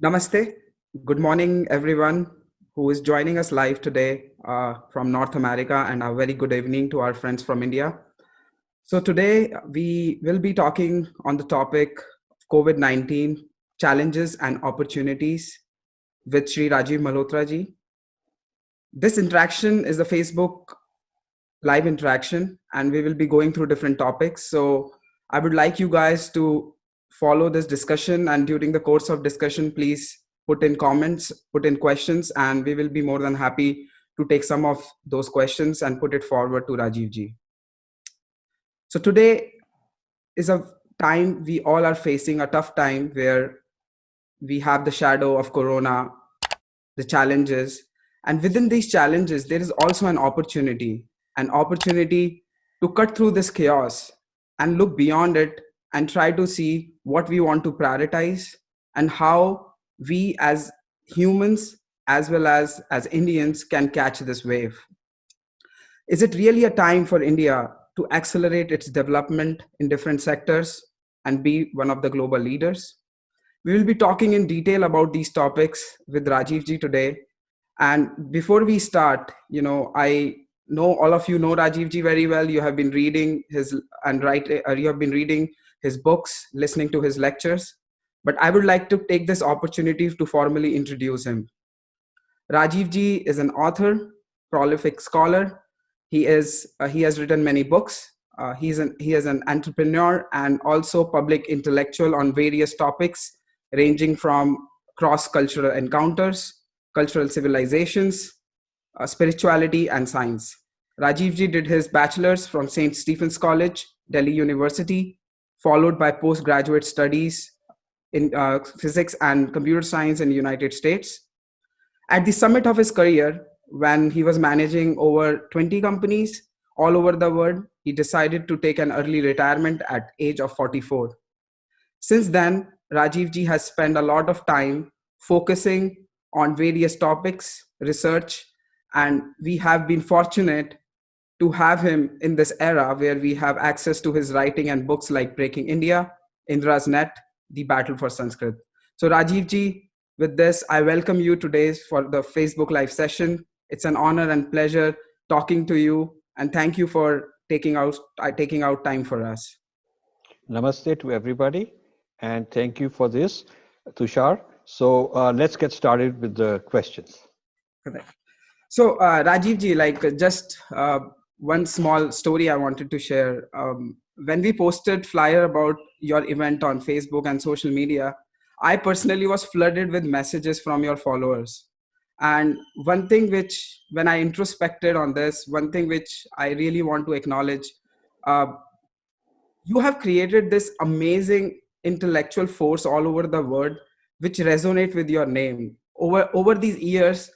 Namaste. Good morning, everyone who is joining us live today from North America, and a very good evening to our friends from India. So, today we will be talking on the topic of COVID 19 challenges and opportunities with Sri Rajiv Malhotra ji. This interaction is a Facebook live interaction, and we will be going through different topics. So, I would like you guys to follow this discussion, and during the course of discussion, please put in comments, put in questions, and we will be more than happy to take some of those questions and put it forward to Rajiv ji. So today is a time we all are facing, a tough time where we have the shadow of corona, the challenges, and within these challenges there is also an opportunity to cut through this chaos and look beyond it and try to see what we want to prioritize and how we as humans as well as Indians can catch this wave. Is it really a time for India to accelerate its development in different sectors and be one of the global leaders? We will be talking in detail about these topics with Rajiv ji today. And before we start, I know all of you know Rajiv ji very well. You have been reading his you have been reading his books, listening to his lectures. But I would like to take this opportunity to formally introduce him. Rajiv ji is an author, prolific scholar. He has written many books. He is an entrepreneur and also public intellectual on various topics ranging from cross-cultural encounters, cultural civilizations, spirituality, and science. Rajiv ji did his bachelor's from St. Stephen's College, Delhi University, followed by postgraduate studies in physics and computer science in the United States. At the summit of his career, when he was managing over 20 companies all over the world, he decided to take an early retirement at age of 44. Since then, Rajiv ji has spent a lot of time focusing on various topics, research, and we have been fortunate to have him in this era where we have access to his writing and books like Breaking India, Indra's Net, The Battle for Sanskrit. So Rajiv ji, with this, I welcome you today for the Facebook Live session. It's an honor and pleasure talking to you, and thank you for taking out time for us. Namaste to everybody, and thank you for this, Tushar. So let's get started with the questions. Correct. So, Rajiv ji, just one small story I wanted to share. When we posted flyer about your event on Facebook and social media, I personally was flooded with messages from your followers. And one thing which, when I introspected on this, one thing which I really want to acknowledge, uh, you have created this amazing intellectual force all over the world, which resonate with your name. Over these years,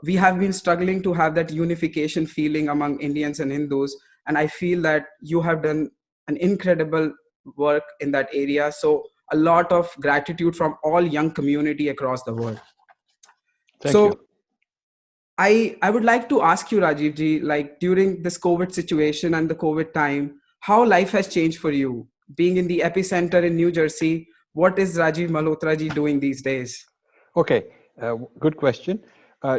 we have been struggling to have that unification feeling among Indians and Hindus, and I feel that you have done an incredible work in that area. So a lot of gratitude from all young community across the world. Thank So you. I would like to ask you, Rajiv ji, like during this COVID situation and the COVID time, how life has changed for you. Being in the epicenter in New Jersey, what is Rajiv Malhotra ji doing these days? Okay, good question.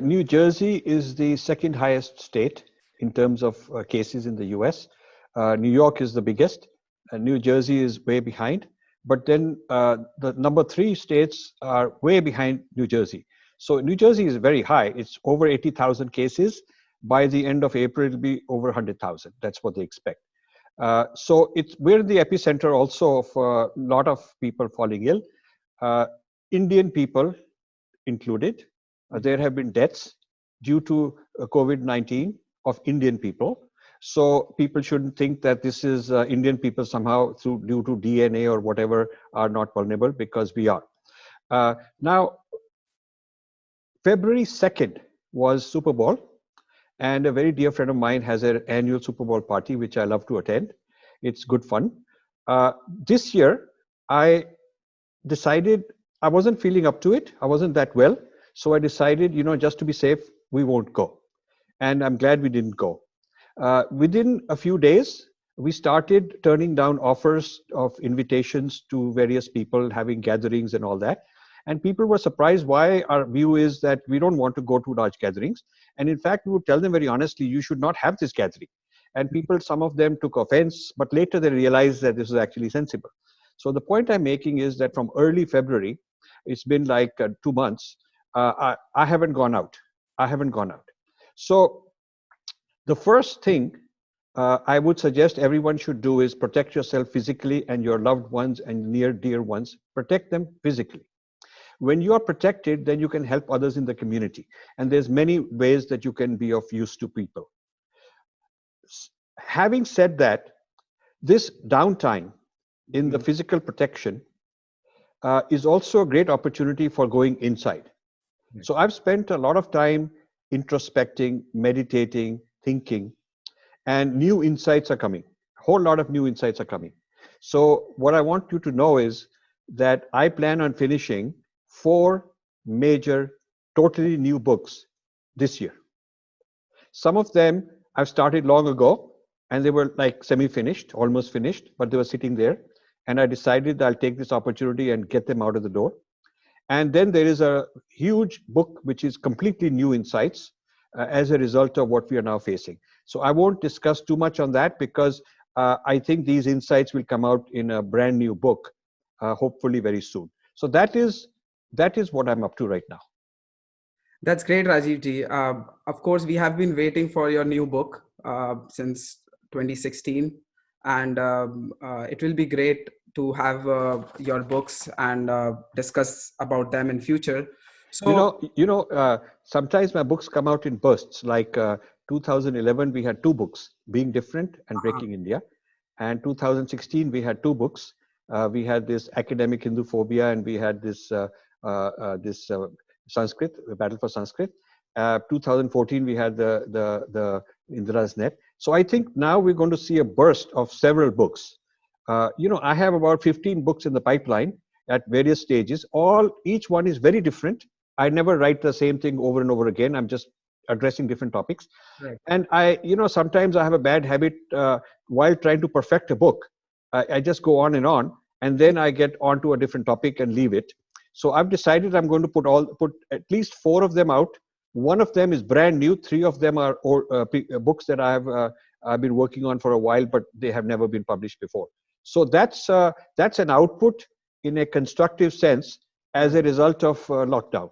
New Jersey is the second highest state in terms of cases in the US. New York is the biggest. New Jersey is way behind. But then the number three states are way behind New Jersey. So New Jersey is very high. It's over 80,000 cases. By the end of April, it'll be over 100,000. That's what they expect. So we're the epicenter also of a lot of people falling ill. Indian people included. There have been deaths due to COVID-19 of Indian people. So people shouldn't think that this is Indian people somehow due to DNA or whatever are not vulnerable, because we are. Now, February 2nd was Super Bowl, and a very dear friend of mine has an annual Super Bowl party, which I love to attend. It's good fun. This year, I decided I wasn't feeling up to it. I wasn't that well. So I decided, just to be safe, we won't go. And I'm glad we didn't go. Within a few days, we started turning down offers of invitations to various people, having gatherings and all that. And people were surprised why our view is that we don't want to go to large gatherings. And in fact, we would tell them very honestly, you should not have this gathering. And people, some of them took offense, but later they realized that this was actually sensible. So the point I'm making is that from early February, it's been like 2 months, I haven't gone out. I haven't gone out. So the first thing I would suggest everyone should do is protect yourself physically and your loved ones and near dear ones. Protect them physically. When you are protected, then you can help others in the community. And there's many ways that you can be of use to people. Having said that, this downtime in the physical protection is also a great opportunity for going inside. So I've spent a lot of time introspecting, meditating, thinking, and new insights are coming. A whole lot of new insights are coming. So what I want you to know is that I plan on finishing 4 major, totally new books this year. Some of them I've started long ago, and they were like semi-finished, almost finished, but they were sitting there. And I decided that I'll take this opportunity and get them out of the door. And then there is a huge book which is completely new insights as a result of what we are now facing. So I won't discuss too much on that because I think these insights will come out in a brand new book, hopefully very soon. So that is what I'm up to right now. That's great, Rajiv ji. Of course, we have been waiting for your new book since 2016, and it will be great to have your books and discuss about them in future. So sometimes my books come out in bursts. Like 2011, we had 2 books, Being Different and Breaking India, and 2016 we had 2 books. We had this Academic Hindu Phobia, and we had this Sanskrit, the Battle for Sanskrit. 2014 we had the Indra's Net. So I think now we're going to see a burst of several books. I have about 15 books in the pipeline at various stages. Each one is very different. I never write the same thing over and over again. I'm just addressing different topics. Right. And sometimes I have a bad habit while trying to perfect a book. I just go on, and then I get onto a different topic and leave it. So I've decided I'm going to put at least 4 of them out. One of them is brand new. 3 of them are books that I've been working on for a while, but they have never been published before. So that's an output in a constructive sense as a result of lockdown.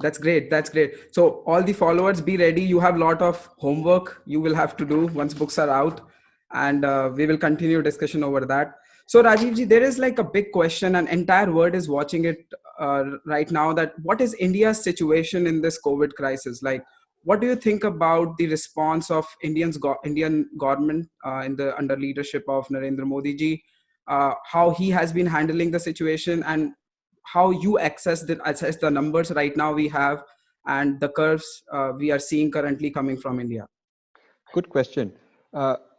That's great. That's great. So all the followers, be ready. You have a lot of homework you will have to do once books are out, and we will continue discussion over that. So Rajiv ji, there is like a big question, and entire world is watching it right now, that what is India's situation in this COVID crisis? Like, what do you think about the response of Indian government under leadership of Narendra Modi ji, how he has been handling the situation, and how you assess the numbers right now we have and the curves we are seeing currently coming from India? Good question.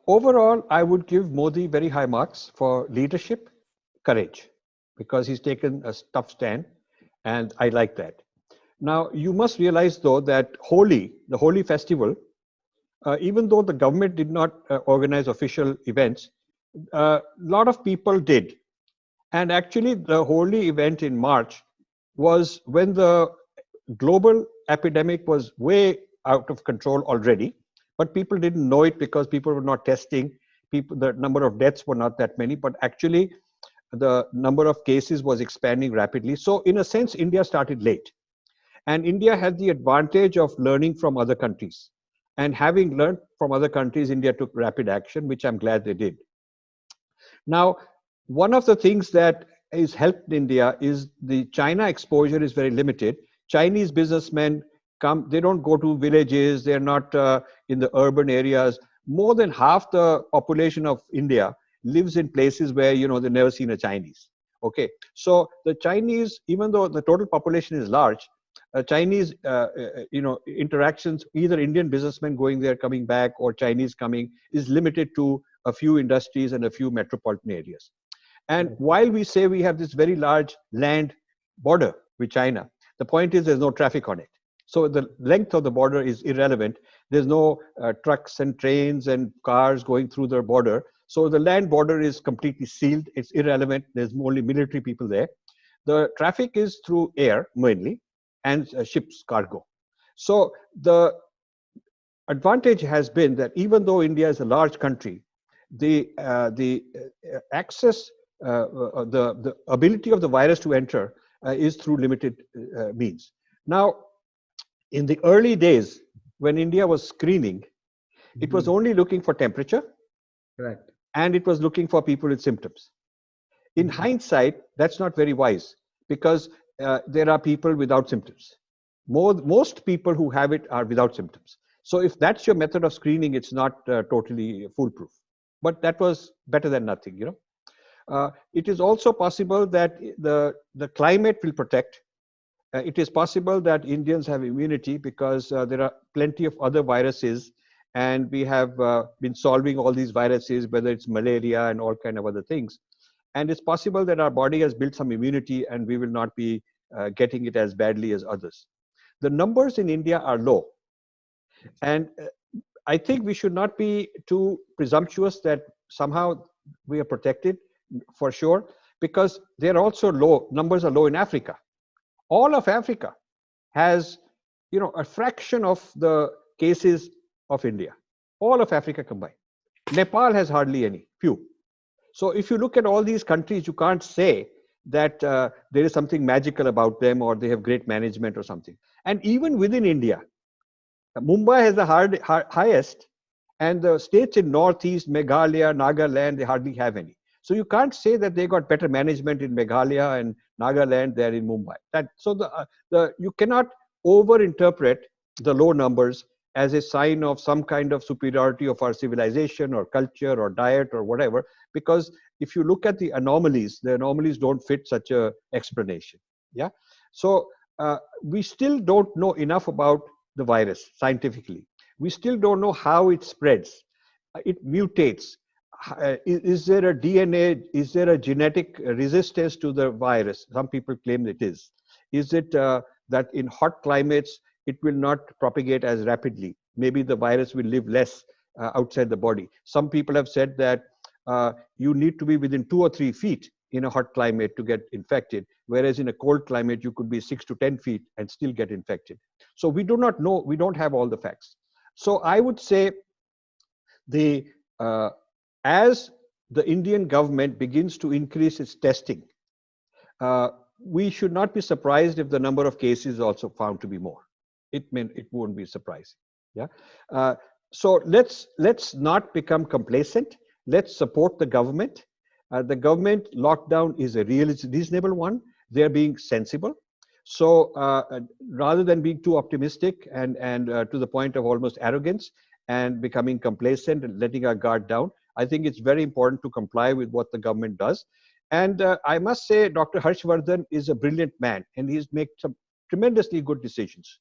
Overall, I would give Modi very high marks for leadership, courage, because he's taken a tough stand, and I like that. Now, you must realize, though, that the Holi festival, even though the government did not organize official events, a lot of people did. And actually, the Holi event in March was when the global epidemic was way out of control already, but people didn't know it because people were not testing. The number of deaths were not that many, but actually the number of cases was expanding rapidly. So in a sense, India started late. And India had the advantage of learning from other countries. And having learned from other countries, India took rapid action, which I'm glad they did. Now, one of the things that has helped India is the China exposure is very limited. Chinese businessmen they don't go to villages, they're not in the urban areas. More than half the population of India lives in places where, they've never seen a Chinese. Okay, so the Chinese, even though the total population is large, Chinese, interactions, either Indian businessmen going there, coming back, or Chinese coming, is limited to a few industries and a few metropolitan areas. And while we say we have this very large land border with China, the point is there's no traffic on it. So the length of the border is irrelevant. There's no trucks and trains and cars going through the border. So the land border is completely sealed. It's irrelevant. There's only military people there. The traffic is through air mainly and ships cargo. So the advantage has been that even though India is a large country, the access, the ability of the virus to enter is through limited means. Now, in the early days, when India was screening, it was only looking for temperature, Correct. and it was looking for people with symptoms. In hindsight, that's not very wise, because there are people without symptoms. Most people who have it are without symptoms. So if that's your method of screening, it's not totally foolproof. But that was better than nothing, you know. It is also possible that the climate will protect. It is possible that Indians have immunity because there are plenty of other viruses, and we have been solving all these viruses, whether it's malaria and all kind of other things. And it's possible that our body has built some immunity and we will not be getting it as badly as others. The numbers in India are low. And I think we should not be too presumptuous that somehow we are protected, for sure, because they're also low. Numbers are low in Africa. All of Africa has, you know, a fraction of the cases of India. All of Africa combined. Nepal has hardly any, few. So if you look at all these countries, you can't say that there is something magical about them or they have great management or something. And even within India, Mumbai has the highest, and the states in Northeast, Meghalaya, Nagaland, they hardly have any. So you can't say that they got better management in Meghalaya and Nagaland than in Mumbai. You cannot overinterpret the low numbers as a sign of some kind of superiority of our civilization or culture or diet or whatever, because if you look at the anomalies don't fit such a explanation. Yeah. So we still don't know enough about the virus scientifically. We still don't know how it spreads. It mutates. Is there a DNA? Is there a genetic resistance to the virus? Some people claim it is. Is it that in hot climates it will not propagate as rapidly? Maybe the virus will live less outside the body. Some people have said that you need to be within 2 or 3 feet in a hot climate to get infected, whereas in a cold climate you could be 6 to 10 feet and still get infected. So we do not know, we don't have all the facts. So I would say as the Indian government begins to increase its testing, we should not be surprised if the number of cases is also found to be more. It won't be surprising. Yeah. So let's not become complacent. Let's support the government. The government lockdown is a reasonable one. They're being sensible. So rather than being too optimistic and to the point of almost arrogance and becoming complacent and letting our guard down, I think it's very important to comply with what the government does. And I must say, Dr. Harshvardhan is a brilliant man, and he's made some tremendously good decisions.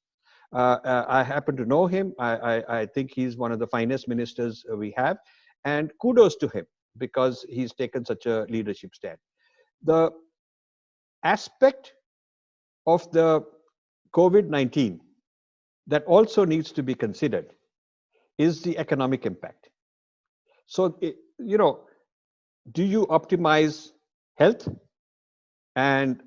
I happen to know him. I think he's one of the finest ministers we have, and kudos to him because he's taken such a leadership stand. The aspect of the COVID-19 that also needs to be considered is the economic impact. So, do you optimize health and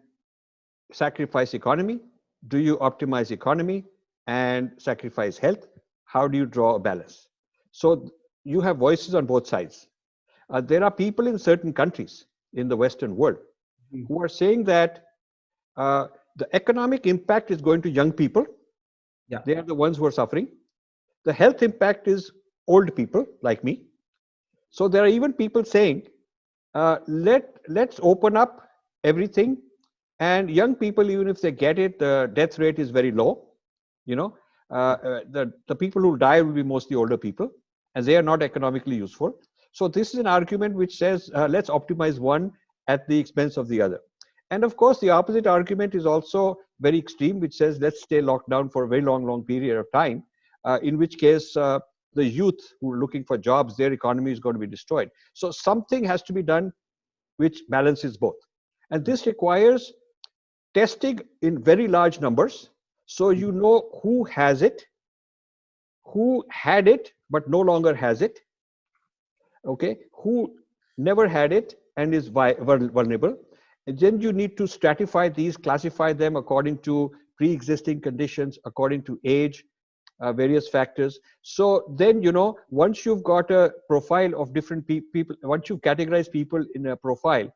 sacrifice economy? Do you optimize economy and sacrifice health? How do you draw a balance? So you have voices on both sides. There are people in certain countries in the Western world who are saying that the economic impact is going to young people. Yeah. They are the ones who are suffering. The health impact is old people like me. So there are even people saying, let's open up everything, and young people, even if they get it, the death rate is very low. The people who die will be mostly older people, and they are not economically useful. So this is an argument which says, let's optimize one at the expense of the other. And of course, the opposite argument is also very extreme, which says, let's stay locked down for a very long period of time, in which case the youth who are looking for jobs, their economy is going to be destroyed. So something has to be done which balances both. And this requires testing in very large numbers, so you know who has it, who had it but no longer has it, okay, who never had it and is vulnerable. then you need to stratify these, classify them according to pre-existing conditions, according to age, various factors. So then, once you've got a profile of different people, once you've categorized people in a profile,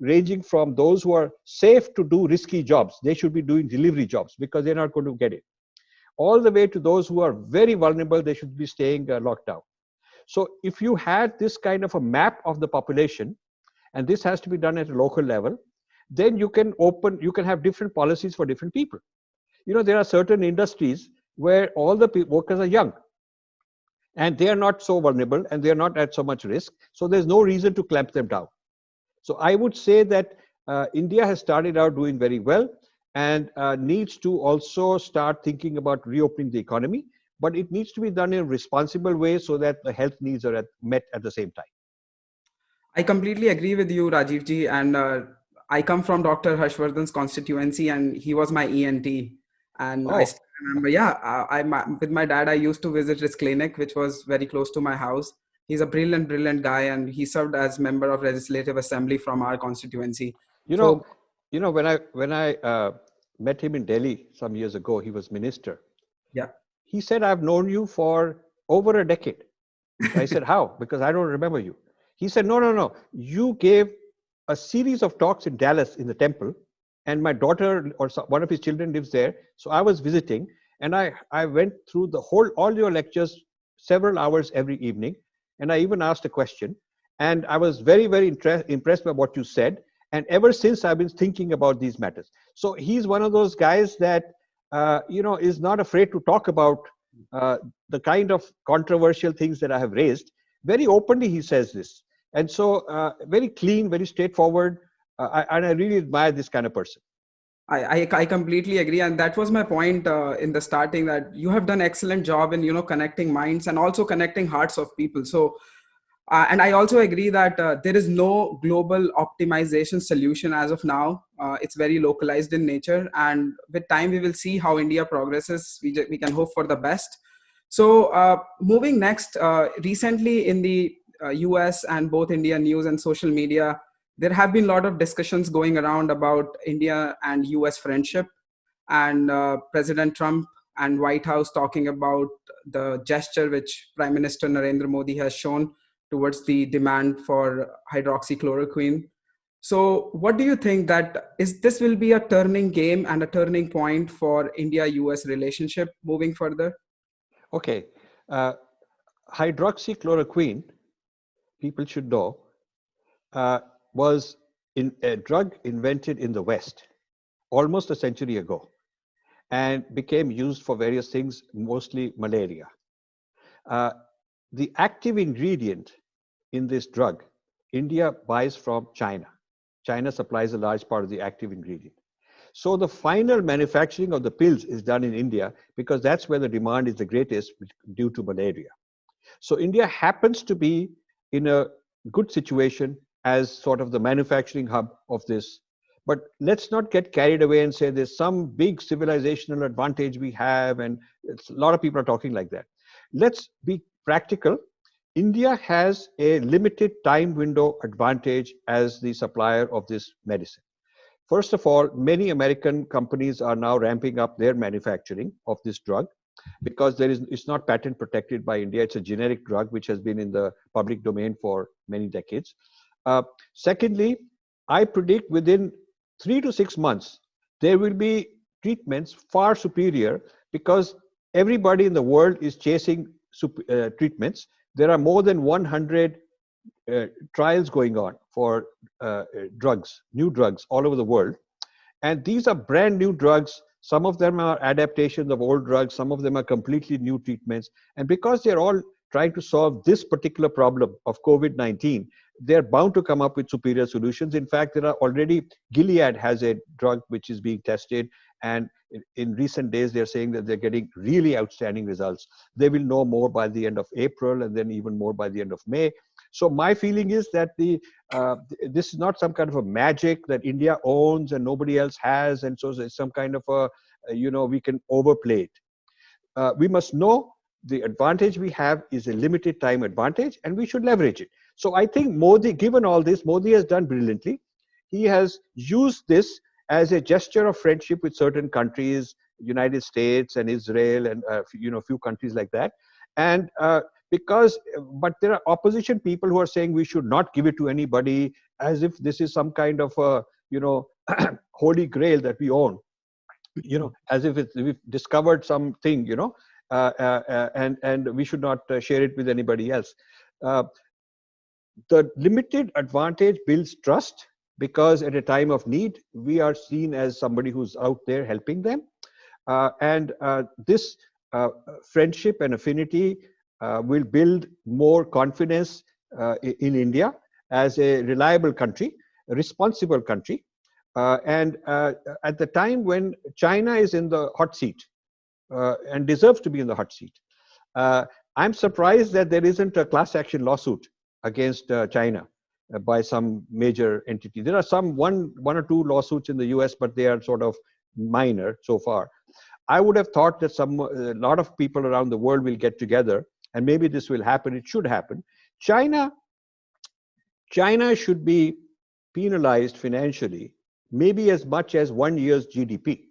ranging from those who are safe to do risky jobs, they should be doing delivery jobs because they're not going to get it, all the way to those who are very vulnerable, they should be staying locked down. So if you had this kind of a map of the population, and this has to be done at a local level, then you can have different policies for different people. There are certain industries where all the workers are young and they are not so vulnerable and they are not at so much risk. So there's no reason to clamp them down. So I would say that India has started out doing very well and needs to also start thinking about reopening the economy, but it needs to be done in a responsible way so that the health needs are met at the same time. I completely agree with you, Rajiv ji. And I come from Dr. Harshvardhan's constituency, and he was my ENT. And I still remember, with my dad, I used to visit his clinic, which was very close to my house. He's a brilliant, brilliant guy, and he served as member of Legislative Assembly from our constituency. When I met him in Delhi some years ago, he was minister. Yeah. He said, "I've known you for over a decade." I said, "How?" Because I don't remember you. He said, no. You gave a series of talks in Dallas in the temple, and my daughter or one of his children lives there. So I was visiting, and I went through all your lectures, several hours every evening, and I even asked a question. And I was very, very impressed by what you said. And ever since, I've been thinking about these matters. So he's one of those guys that, is not afraid to talk about the kind of controversial things that I have raised. Very openly, he says this. And so very clean, very straightforward. And I really admire this kind of person. I completely agree. And that was my point in the starting, that you have done excellent job in, connecting minds and also connecting hearts of people. So, and I also agree that there is no global optimization solution as of now. It's very localized in nature. And with time, we will see how India progresses. We can hope for the best. So moving next, recently in the US and both India news and social media, there have been a lot of discussions going around about India and US friendship, and President Trump and White House talking about the gesture which Prime Minister Narendra Modi has shown towards the demand for hydroxychloroquine. So what do you think that this will be a turning game and a turning point for India-US relationship moving further? Okay. Hydroxychloroquine, people should know, was a drug invented in the West almost a century ago and became used for various things, mostly malaria. The active ingredient in this drug, India buys from China. China supplies a large part of the active ingredient. So the final manufacturing of the pills is done in India because that's where the demand is the greatest due to malaria. So India happens to be in a good situation as sort of the manufacturing hub of this. But let's not get carried away and say there's some big civilizational advantage we have, and a lot of people are talking like that. Let's be practical. India has a limited time window advantage as the supplier of this medicine. First of all, many American companies are now ramping up their manufacturing of this drug because it's not patent protected by India. It's a generic drug which has been in the public domain for many decades. Secondly, I predict within 3 to 6 months, there will be treatments far superior because everybody in the world is chasing treatments. There are more than 100 trials going on for drugs, new drugs all over the world. And these are brand new drugs. Some of them are adaptations of old drugs. Some of them are completely new treatments. And because they're all trying to solve this particular problem of COVID-19, they're bound to come up with superior solutions. In fact, there are already, Gilead has a drug which is being tested. And in recent days, they're saying that they're getting really outstanding results. They will know more by the end of April and then even more by the end of May. So my feeling is that this is not some kind of a magic that India owns and nobody else has. And so it's some kind of a, we can overplay it. We must know the advantage we have is a limited time advantage and we should leverage it. So I think Modi, given all this, Modi has done brilliantly. he has used this as a gesture of friendship with certain countries, United States and Israel, and few countries like that. And but there are opposition people who are saying we should not give it to anybody, as if this is some kind of a holy grail that we own, as if we've discovered something, and we should not share it with anybody else. The limited advantage builds trust, because at a time of need, we are seen as somebody who's out there helping them. And this friendship and affinity will build more confidence in India as a reliable country, a responsible country. And at the time when China is in the hot seat, and deserves to be in the hot seat, I'm surprised that there isn't a class action lawsuit against China by some major entity. There are one or two lawsuits in the US, but they are sort of minor so far. I would have thought that a lot of people around the world will get together, and maybe this will happen. It should happen. China should be penalized financially, maybe as much as 1 year's GDP.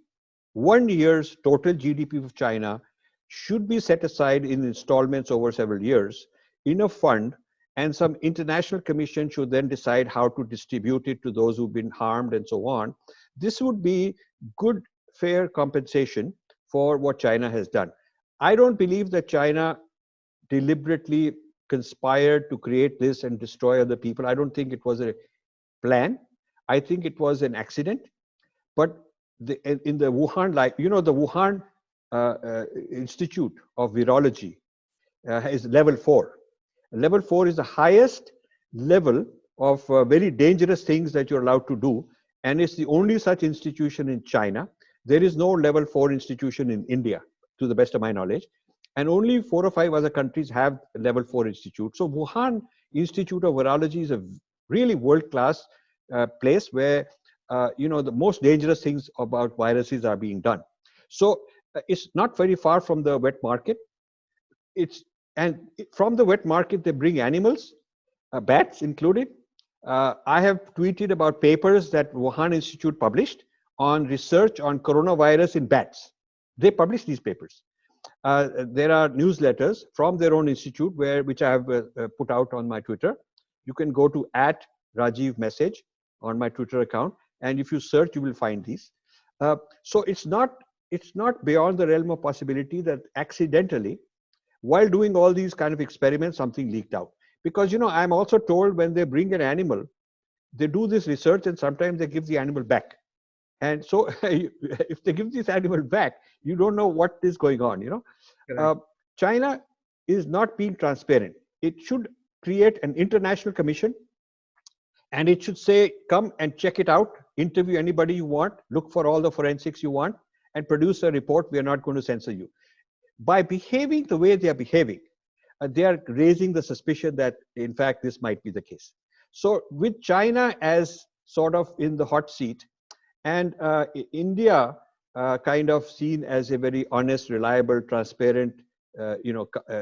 1 year's total GDP of China should be set aside in installments over several years in a fund, and some international commission should then decide how to distribute it to those who've been harmed and so on. This would be good, fair compensation for what China has done. I don't believe that China deliberately conspired to create this and destroy other people. I don't think it was a plan. I think it was an accident. But in the Wuhan, the Wuhan Institute of Virology is level 4. Level 4 is the highest level of very dangerous things that you're allowed to do. And it's the only such institution in China. There is no level 4 institution in India, to the best of my knowledge. And only 4 or 5 other countries have level 4 institute. So Wuhan Institute of Virology is a really world-class place where the most dangerous things about viruses are being done. So it's not very far from the wet market. From the wet market, they bring animals, bats included. I have tweeted about papers that Wuhan Institute published on research on coronavirus in bats. They publish these papers. There are newsletters from their own institute, which I have put out on my Twitter. You can go to @RajivMessage on my Twitter account, and if you search, you will find these. So it's not beyond the realm of possibility that accidentally, while doing all these kind of experiments, something leaked out. Because I'm also told when they bring an animal, they do this research and sometimes they give the animal back. And so if they give this animal back, you don't know what is going on. China is not being transparent. It should create an international commission, and it should say, come and check it out, interview anybody you want, look for all the forensics you want, and produce a report. We are not going to censor you. By behaving the way they are behaving, they are raising the suspicion that, in fact, this might be the case. So with China as sort of in the hot seat, and India kind of seen as a very honest, reliable, transparent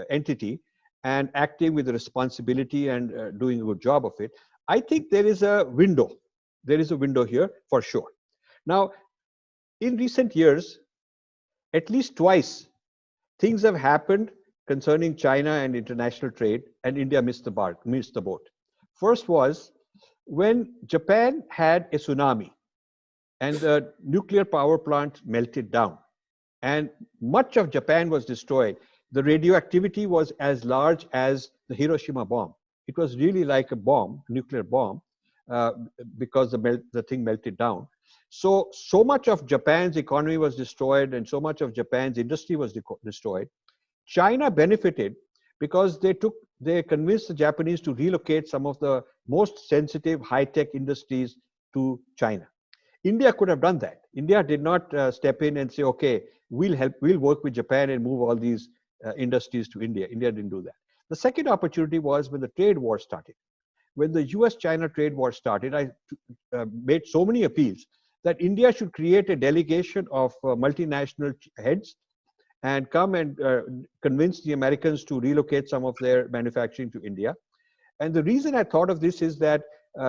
entity, and acting with responsibility and doing a good job of it, I think there is a window. There is a window here for sure. Now, in recent years, at least twice, things have happened concerning China and international trade, and India missed the boat. First was when Japan had a tsunami and the nuclear power plant melted down, and much of Japan was destroyed. The radioactivity was as large as the Hiroshima bomb. It was really like a bomb, nuclear bomb, because the thing melted down. So much of Japan's economy was destroyed, and so much of Japan's industry was destroyed. China benefited because they convinced the Japanese to relocate some of the most sensitive high-tech industries to China. India could have done that. India did not step in and say, okay, we'll work with Japan and move all these industries to India. India didn't do that. The second opportunity was when the trade war started. When the US-China trade war started, I made so many appeals that India should create a delegation of multinational heads and come and convince the Americans to relocate some of their manufacturing to India. And the reason I thought of this is that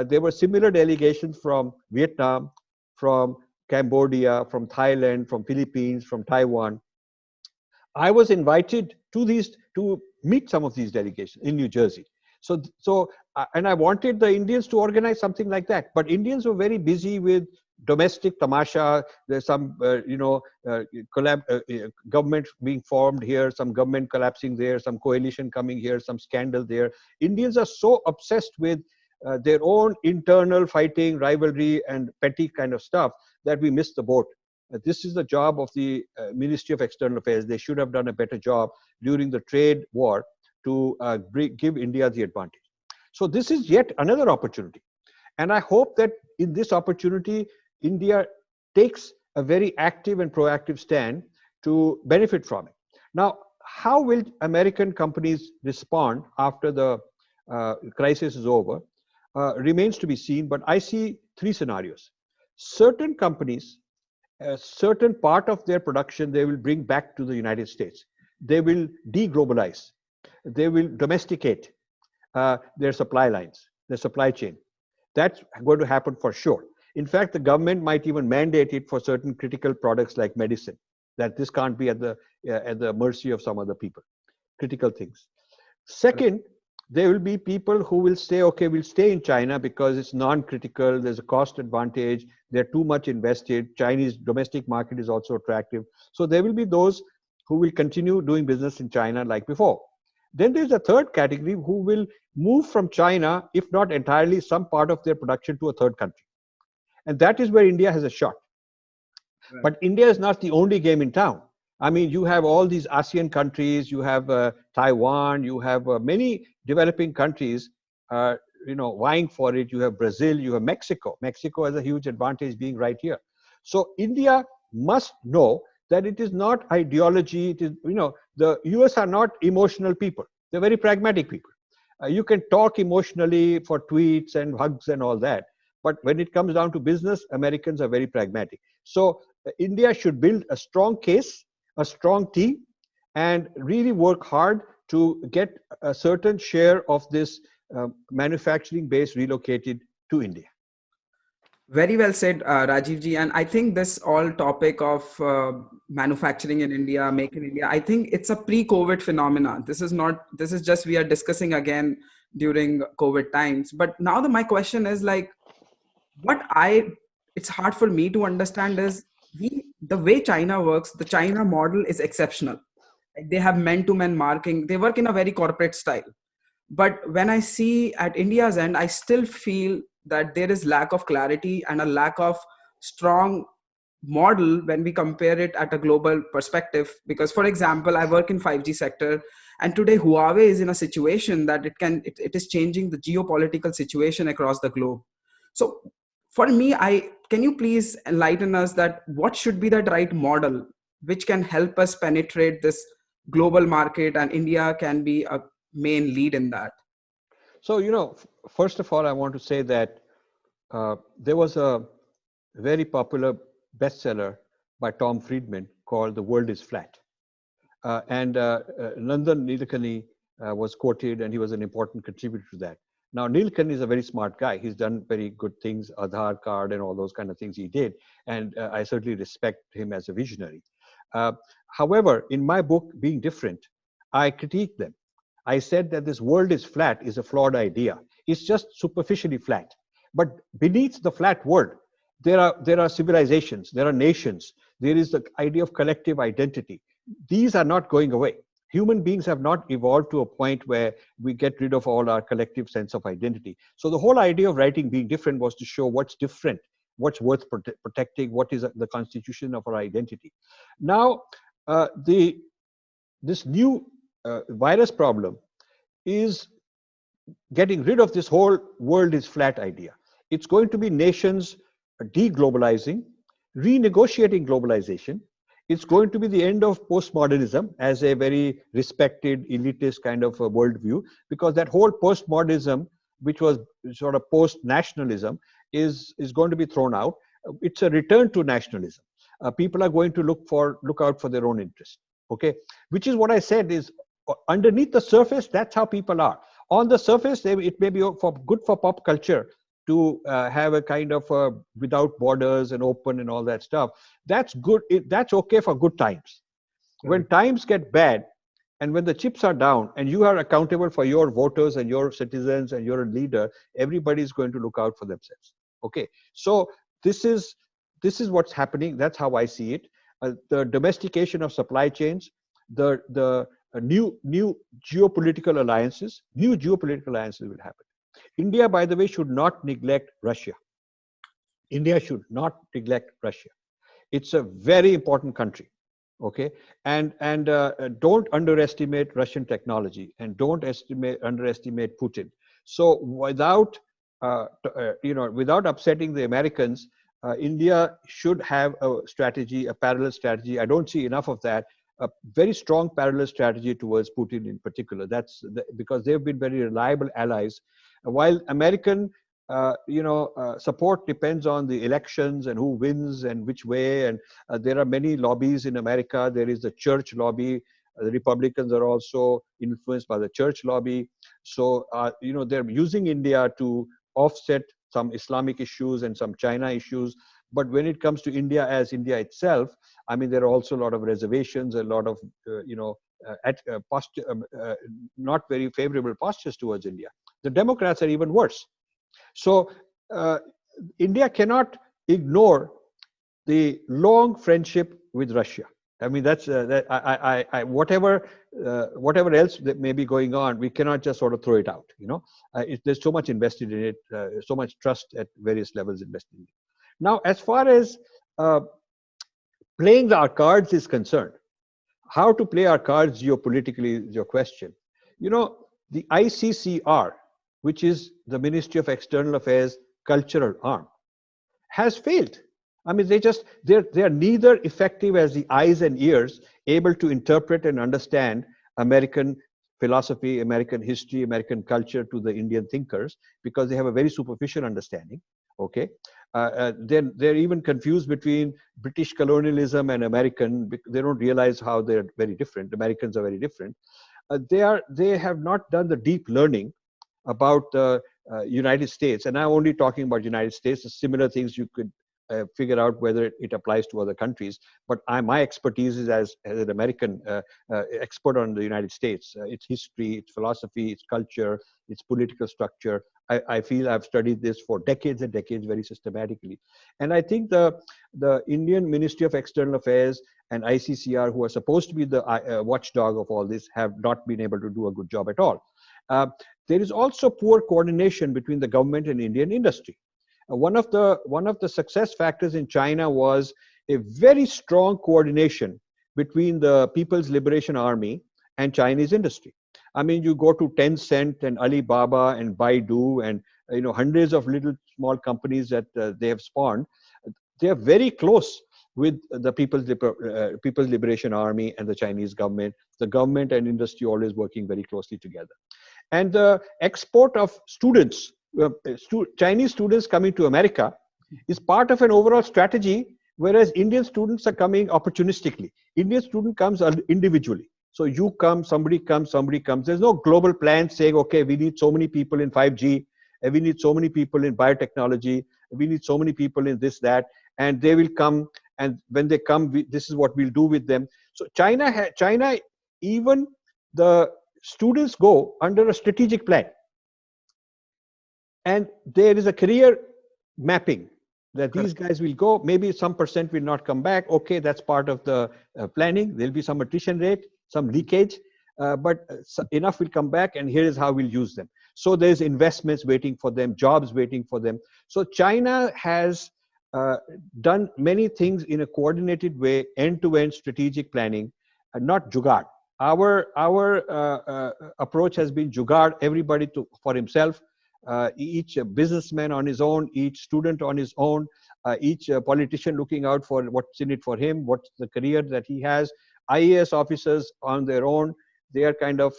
there were similar delegations from Vietnam, from Cambodia, from Thailand, from Philippines, from Taiwan. I was invited to these to meet some of these delegations in New Jersey. And I wanted the Indians to organize something like that. But Indians were very busy with domestic tamasha. There's some, government being formed here, some government collapsing there, some coalition coming here, some scandal there. Indians are so obsessed with their own internal fighting, rivalry, and petty kind of stuff that we miss the boat. This is the job of the Ministry of External Affairs. They should have done a better job during the trade war to give India the advantage. So this is yet another opportunity. And I hope that in this opportunity, India takes a very active and proactive stand to benefit from it. Now, how will American companies respond after the crisis is over remains to be seen, but I see three scenarios. Certain companies, a certain part of their production, they will bring back to the United States. They will deglobalize. They will domesticate their supply lines, their supply chain. That's going to happen for sure. In fact, the government might even mandate it for certain critical products like medicine, that this can't be at the mercy of some other people, critical things. Second, there will be people who will say, okay, we'll stay in China because it's non-critical, there's a cost advantage, they're too much invested, Chinese domestic market is also attractive. So there will be those who will continue doing business in China like before. Then there's a third category who will move from China, if not entirely, some part of their production to a third country. And that is where India has a shot. Right. But India is not the only game in town. I mean, you have all these ASEAN countries, you have Taiwan, you have many developing countries, vying for it. You have Brazil, you have Mexico. Mexico has a huge advantage being right here. So India must know that it is not ideology. It is, the US are not emotional people. They're very pragmatic people. You can talk emotionally for tweets and hugs and all that. But when it comes down to business, Americans are very pragmatic. So India should build a strong case, a strong team, and really work hard to get a certain share of this manufacturing base relocated to India. Very well said, Rajiv ji. And I think this all topic of manufacturing in India, make in India, I think it's a pre-COVID phenomena. This is just, we are discussing again during COVID times. But now my question is like, it's hard for me to understand is the way China works, the China model is exceptional. Like they have man-to-man marking. They work in a very corporate style. But when I see at India's end, I still feel that there is lack of clarity and a lack of strong model when we compare it at a global perspective. Because, for example, I work in 5G sector, and today Huawei is in a situation that it is changing the geopolitical situation across the globe. So for me, can you please enlighten us that what should be that right model which can help us penetrate this global market, and India can be a main lead in that? So, first of all, I want to say that there was a very popular bestseller by Tom Friedman called The World is Flat. And Nandan Nilekani was quoted, and he was an important contributor to that. Now, Nilekani is a very smart guy. He's done very good things, Aadhaar card and all those kind of things he did. And I certainly respect him as a visionary. However, in my book, Being Different, I critiqued them. I said that this world is flat is a flawed idea. It's just superficially flat. But beneath the flat world, there are civilizations, there are nations, there is the idea of collective identity. These are not going away. Human beings have not evolved to a point where we get rid of all our collective sense of identity. So the whole idea of writing Being Different was to show what's different, what's worth protecting, what is the constitution of our identity. Now, this new virus problem is getting rid of this whole world is flat idea. It's going to be nations deglobalizing, renegotiating globalization. It's going to be the end of postmodernism as a very respected elitist kind of a worldview, because that whole postmodernism, which was sort of post-nationalism, is going to be thrown out. It's a return to nationalism. People are going to look out for their own interest. Okay, which is what I said is underneath the surface. That's how people are. On the surface, it may be good for pop culture, to have a kind of without borders and open and all that stuff. That's good. That's okay for good times. When times get bad, and when the chips are down, and you are accountable for your voters and your citizens and you're a leader, everybody is going to look out for themselves. Okay, so this is what's happening. That's how I see it. The domestication of supply chains, the new geopolitical alliances will happen. India, by the way, should not neglect Russia. India should not neglect Russia. It's a very important country. Okay, and don't underestimate Russian technology, and don't underestimate Putin. So without without upsetting the Americans, India should have a strategy, a parallel strategy. I don't see enough of that. A very strong parallel strategy towards Putin in particular. Because they've been very reliable allies, while American support depends on the elections and who wins and which way. And there are many lobbies in America. There is the church lobby. The Republicans are also influenced by the church lobby. So, they're using India to offset some Islamic issues and some China issues. But when it comes to India as India itself, I mean, there are also a lot of reservations, a lot of, not very favorable postures towards India. The Democrats are even worse. So India cannot ignore the long friendship with Russia. I mean, that's whatever else that may be going on, we cannot just sort of throw it out. There's so much invested in it, so much trust at various levels invested in it. Now, as far as playing our cards is concerned, how to play our cards geopolitically is your question. The ICCR, which is the Ministry of External Affairs cultural arm, has failed. I mean, they are neither effective as the eyes and ears able to interpret and understand American philosophy, American history, American culture to the Indian thinkers, because they have a very superficial understanding. Okay, they're even confused between British colonialism and American. They don't realize how they're very different. Americans are very different. They have not done the deep learning about the United States, and I'm only talking about United States. Similar things you could figure out whether it applies to other countries. But my expertise is as an American expert on the United States, its history, its philosophy, its culture, its political structure. I feel I've studied this for decades and decades very systematically. And I think the Indian Ministry of External Affairs and ICCR, who are supposed to be the watchdog of all this, have not been able to do a good job at all. There is also poor coordination between the government and Indian industry. One of the success factors in China was a very strong coordination between the People's Liberation Army and Chinese industry. I mean, you go to Tencent and Alibaba and Baidu and hundreds of little small companies that they have spawned. They are very close with the People's Liberation Army and the Chinese government. The government and industry always working very closely together. And the export of students, Chinese students coming to America, is part of an overall strategy, whereas Indian students are coming opportunistically. Indian student comes individually. So you come, somebody comes. There's no global plan saying, okay, we need so many people in 5G, and we need so many people in biotechnology, we need so many people in this, that, and they will come. And when they come, this is what we'll do with them. So China, even the students go under a strategic plan. And there is a career mapping that these guys will go, maybe some percent will not come back. Okay, that's part of the planning. There'll be some attrition rate, some leakage, but enough will come back, and here is how we'll use them. So there's investments waiting for them, jobs waiting for them. So China has done many things in a coordinated way, end-to-end strategic planning, and not jugaad. Our approach has been jugaad, everybody for himself. Each businessman on his own, each student on his own, each politician looking out for what's in it for him, what's the career that he has. IAS officers on their own, they are kind of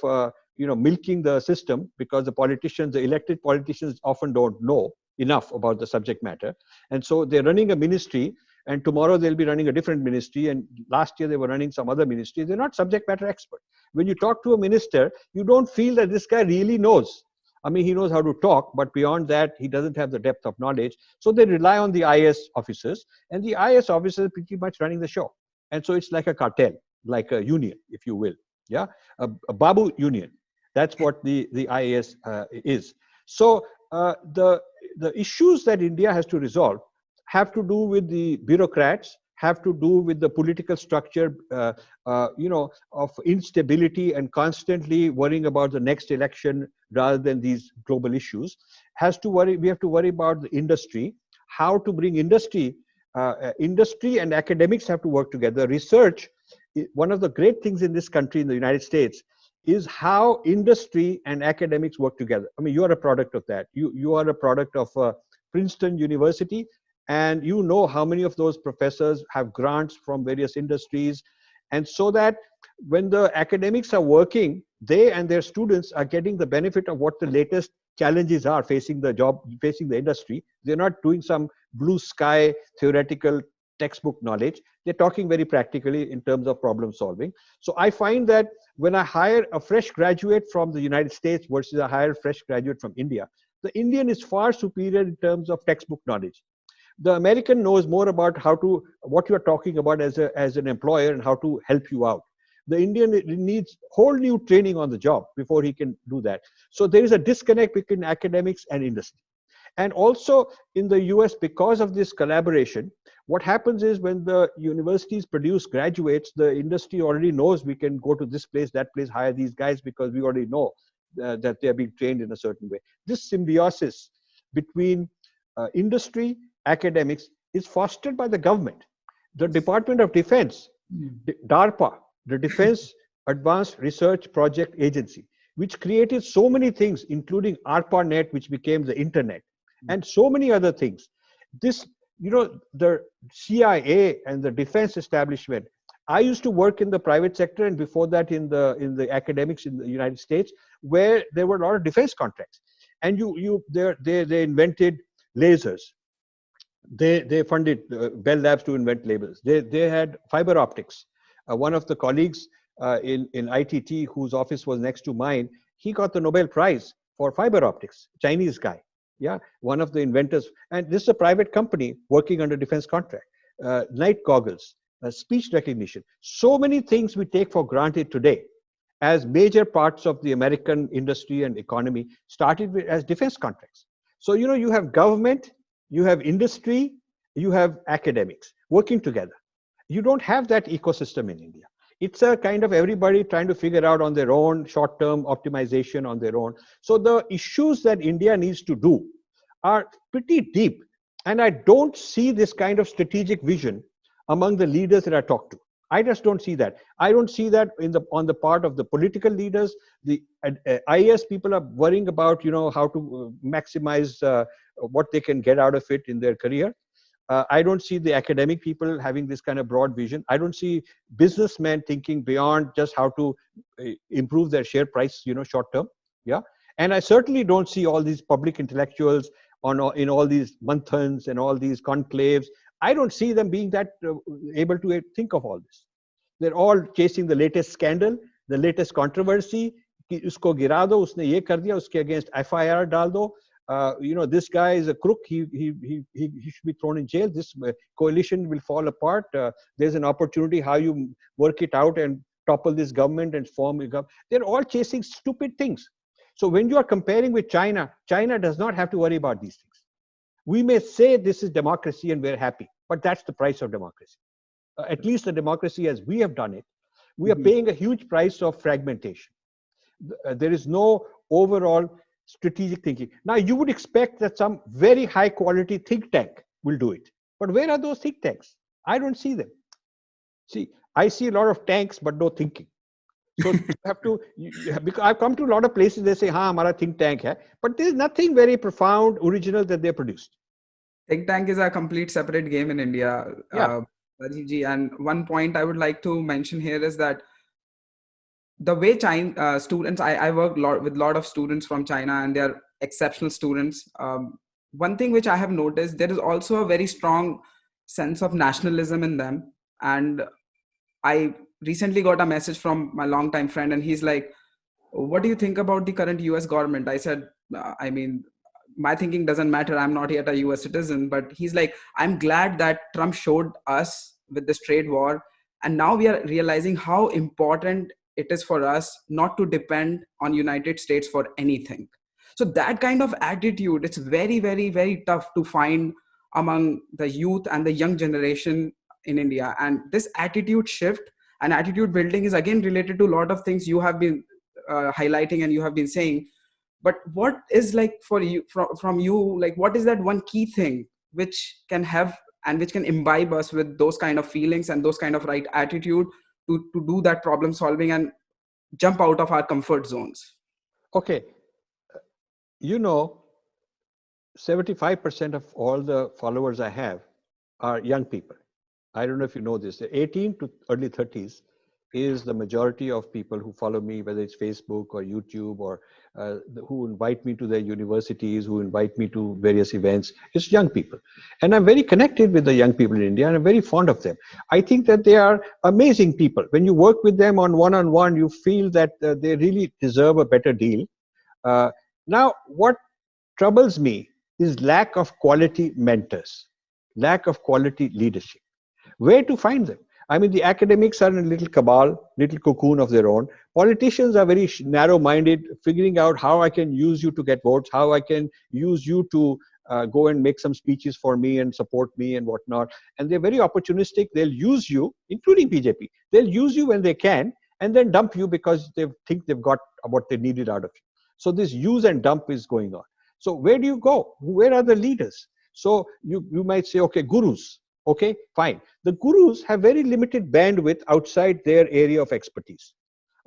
milking the system, because the elected politicians often don't know enough about the subject matter. And so they're running a ministry, and tomorrow they'll be running a different ministry, and last year they were running some other ministry. They're not subject matter expert. When you talk to a minister, you don't feel that this guy really knows. I mean, he knows how to talk, but beyond that, he doesn't have the depth of knowledge. So they rely on the IS officers, and the IS officers are pretty much running the show. And so it's like a cartel, like a union, if you will. Yeah, a Babu union. That's what the IAS is. So the issues that India has to resolve have to do with the bureaucrats, have to do with the political structure, of instability and constantly worrying about the next election rather than these global issues. We have to worry about the industry, how to bring industry. Industry and academics have to work together. Research, one of the great things in this country, in the United States, is how industry and academics work together. I mean, you are a product of that. You are a product of Princeton University, and you know how many of those professors have grants from various industries. And so that when the academics are working, they and their students are getting the benefit of what the latest challenges are facing the industry. They're not doing some blue sky theoretical textbook knowledge. They're talking very practically in terms of problem solving. So I find that when I hire a fresh graduate from the United States versus I hire a fresh graduate from India, the Indian is far superior in terms of textbook knowledge. The American knows more about what you're talking about as an employer and how to help you out. The Indian needs whole new training on the job before he can do that. So there is a disconnect between academics and industry. And also in the US, because of this collaboration, what happens is when the universities produce graduates, the industry already knows we can go to this place, that place, hire these guys because we already know that they are being trained in a certain way. This symbiosis between industry, academics is fostered by the government. The Department of Defense, DARPA, the Defense Advanced Research Project Agency, which created so many things, including ARPANET, which became the internet, and so many other things. This, the CIA and the defense establishment. I used to work in the private sector, and before that in the academics in the United States, where there were a lot of defense contracts. And they invented lasers. They funded Bell Labs to invent labels. They had fiber optics. One of the colleagues in ITT, whose office was next to mine, he got the Nobel Prize for fiber optics. Chinese guy, yeah, one of the inventors. And this is a private company working under defense contract. Night goggles, speech recognition. So many things we take for granted today as major parts of the American industry and economy started as defense contracts. So, you have government, you have industry, you have academics working together. You don't have that ecosystem in India. It's a kind of everybody trying to figure out on their own, short-term optimization on their own. So the issues that India needs to do are pretty deep. And I don't see this kind of strategic vision among the leaders that I talk to. I just don't see that. I don't see that on the part of the political leaders. The IAS people are worrying about, how to maximize what they can get out of it in their career. I don't see the academic people having this kind of broad vision. I don't see businessmen thinking beyond just how to improve their share price, short term. Yeah. And I certainly don't see all these public intellectuals in all these manthans and all these conclaves. I don't see them being that able to think of all this. They're all chasing the latest scandal, the latest controversy. Usko gira do, usne ye kar diya, uske against FIR dal do. This guy is a crook. He should be thrown in jail. This coalition will fall apart. There's an opportunity how you work it out and topple this government and form a government. They're all chasing stupid things. So when you are comparing with China, China does not have to worry about these things. We may say this is democracy and we're happy, but that's the price of democracy. At least the democracy as we have done it, we are paying a huge price of fragmentation. There is no overall strategic thinking. Now, you would expect that some very high quality think tank will do it. But where are those think tanks? I don't see them. See, I see a lot of tanks, but no thinking. So you have to, because I've come to a lot of places, they say, "Ha, hamara think tank hai," but there's nothing very profound, original that they produced. Think tank is a complete separate game in India. Yeah. Rajiv ji, and one point I would like to mention here is that the way China students, I work with a lot of students from China, and they're exceptional students. One thing which I have noticed, there is also a very strong sense of nationalism in them. And I recently got a message from my longtime friend, and he's like, what do you think about the current US government? I said, I mean, my thinking doesn't matter. I'm not yet a US citizen, but he's like, I'm glad that Trump showed us with this trade war. And now we are realizing how important it is for us not to depend on United States for anything. So that kind of attitude, it's very, very, very tough to find among the youth and the young generation in India. And this attitude shift and attitude building is again related to a lot of things you have been highlighting and you have been saying. But what is like for you, from you, like what is that one key thing which can have and which can imbibe us with those kind of feelings and those kind of right attitude to do that problem solving and jump out of our comfort zones? Okay, you know, 75% of all the followers I have are young people. I don't know if you know this. 18 to early 30s is the majority of people who follow me, whether it's Facebook or YouTube, or who invite me to their universities, who invite me to various events. It's young people. And I'm very connected with the young people in India, and I'm very fond of them. I think that they are amazing people. When you work with them on one-on-one, you feel that they really deserve a better deal. Now, what troubles me is lack of quality mentors, lack of quality leadership. Where to find them? I mean, the academics are in a little cabal, little cocoon of their own. Politicians are very narrow-minded, figuring out how I can use you to get votes, how I can use you to go and make some speeches for me and support me and whatnot. And they're very opportunistic. They'll use you, including BJP. They'll use you when they can and then dump you because they think they've got what they needed out of you. So this use and dump is going on. So where do you go? Where are the leaders? So you might say, okay, gurus. Okay, fine. The gurus have very limited bandwidth outside their area of expertise.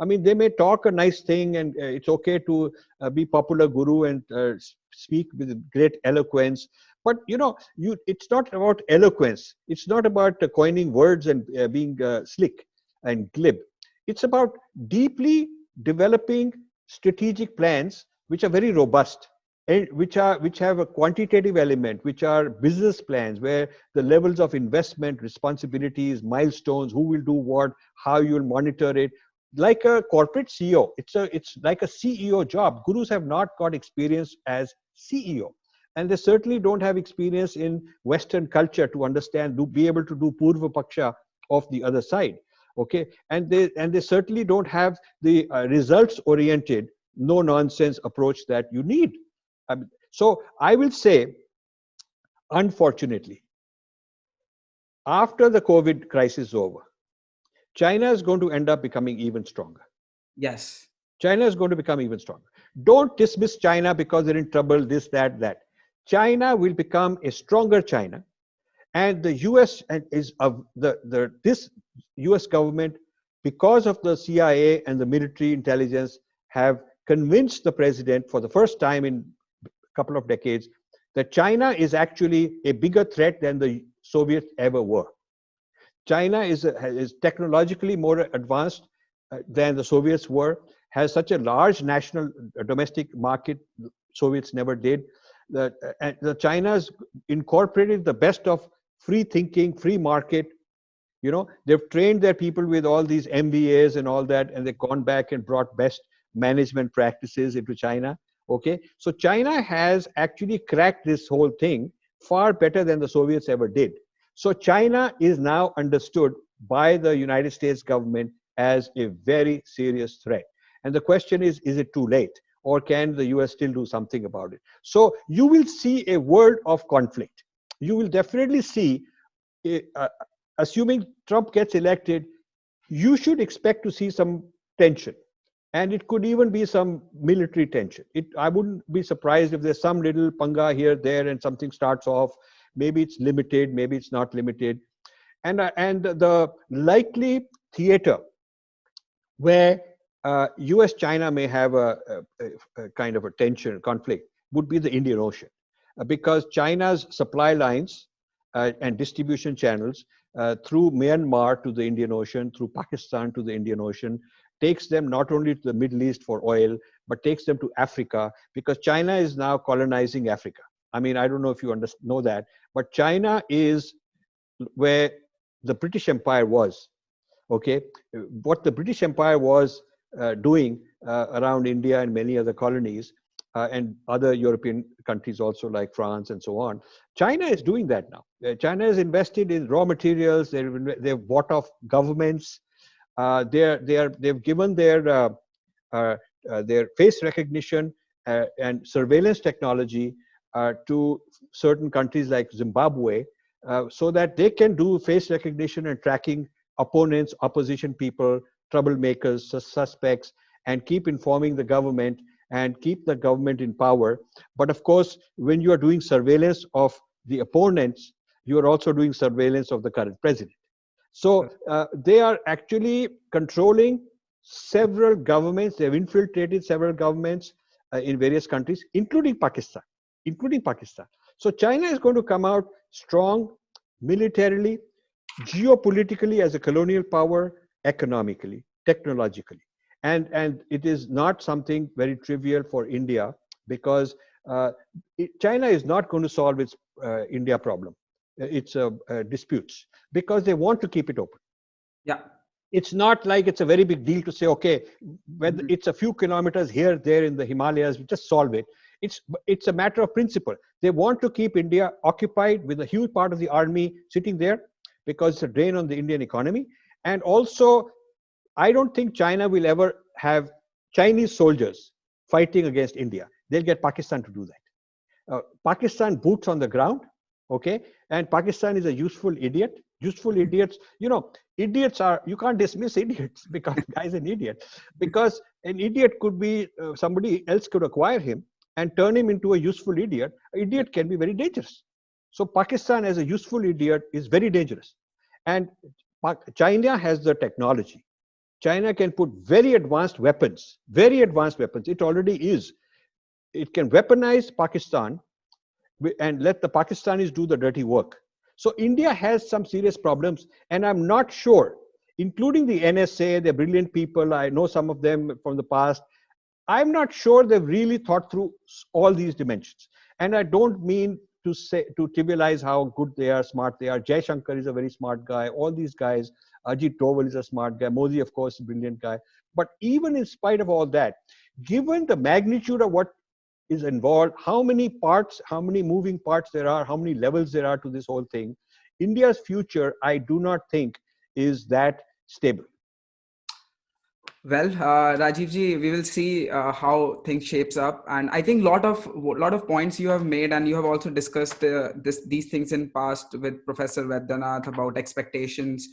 I mean, they may talk a nice thing, and it's okay to be popular guru and speak with great eloquence. But it's not about eloquence. It's not about coining words and being slick and glib. It's about deeply developing strategic plans which are very robust, and which have a quantitative element, which are business plans where the levels of investment, responsibilities, milestones, who will do what, how you'll monitor it, like a corporate CEO. It's like a CEO job. Gurus have not got experience as CEO, and they certainly don't have experience in Western culture to understand, to be able to do purva paksha of the other side. Okay, and they certainly don't have the results oriented, no nonsense approach that you need. So I will say, unfortunately, after the COVID crisis is over, China is going to end up becoming even stronger. Yes. China is going to become even stronger. Don't dismiss China because they're in trouble, this, that. China will become a stronger China. And the US is of this US government, because of the CIA and the military intelligence, have convinced the president for the first time in couple of decades that China is actually a bigger threat than the Soviets ever were. China is technologically more advanced than the Soviets were, has such a large national domestic market Soviets never did. The China's incorporated the best of free thinking, free market. They've trained their people with all these MBAs and all that, and they've gone back and brought best management practices into China. Okay, so China has actually cracked this whole thing far better than the Soviets ever did. So China is now understood by the United States government as a very serious threat. And the question is it too late? Or can the US still do something about it? So you will see a world of conflict. You will definitely see, assuming Trump gets elected, you should expect to see some tension. And it could even be some military tension. I wouldn't be surprised if there's some little panga here, there, and something starts off. Maybe it's limited, maybe it's not limited. And the likely theater where US-China may have a kind of a tension, conflict, would be the Indian Ocean. Because China's supply lines and distribution channels through Myanmar to the Indian Ocean, through Pakistan to the Indian Ocean, takes them not only to the Middle East for oil, but takes them to Africa, because China is now colonizing Africa. I mean, I don't know if you know that, but China is where the British Empire was. Okay, what the British Empire was doing around India and many other colonies and other European countries also like France and so on. China is doing that now. China has invested in raw materials. They've bought off governments. They've given uh, their face recognition and surveillance technology to certain countries like Zimbabwe, so that they can do face recognition and tracking opponents, opposition people, troublemakers, suspects, and keep informing the government and keep the government in power. But of course, when you are doing surveillance of the opponents, you are also doing surveillance of the current president. So they are actually controlling several governments. They have infiltrated several governments in various countries, including Pakistan, including Pakistan. So China is going to come out strong militarily, geopolitically as a colonial power, economically, technologically. And it is not something very trivial for India, because China is not going to solve its India problem, its disputes, because they want to keep it open. Yeah. It's not like it's a very big deal to say, okay, when it's a few kilometers here, there in the Himalayas, we just solve it. It's a matter of principle. They want to keep India occupied with a huge part of the army sitting there, because it's a drain on the Indian economy. And also, I don't think China will ever have Chinese soldiers fighting against India. They'll get Pakistan to do that. Pakistan boots on the ground, okay? And Pakistan is a useful idiot. Useful idiots, idiots are, you can't dismiss idiots because the guy's an idiot. Because an idiot could be, somebody else could acquire him and turn him into a useful idiot. An idiot can be very dangerous. So Pakistan as a useful idiot is very dangerous. And China has the technology. China can put very advanced weapons. It already is. It can weaponize Pakistan and let the Pakistanis do the dirty work. So India has some serious problems, and I'm not sure, including the NSA, they're brilliant people. I know some of them from the past. I'm not sure they've really thought through all these dimensions. And I don't mean to trivialize how good they are, smart they are. Jay Shankar is a very smart guy. All these guys, Ajit Doval is a smart guy. Modi, of course, is a brilliant guy. But even in spite of all that, given the magnitude of what is involved, how many parts, how many moving parts there are, how many levels there are to this whole thing, India's future, I do not think, is that stable. Well, Rajiv ji, we will see how things shapes up, and I think lot of points you have made, and you have also discussed these things in past with Professor Vaidyanath about expectations.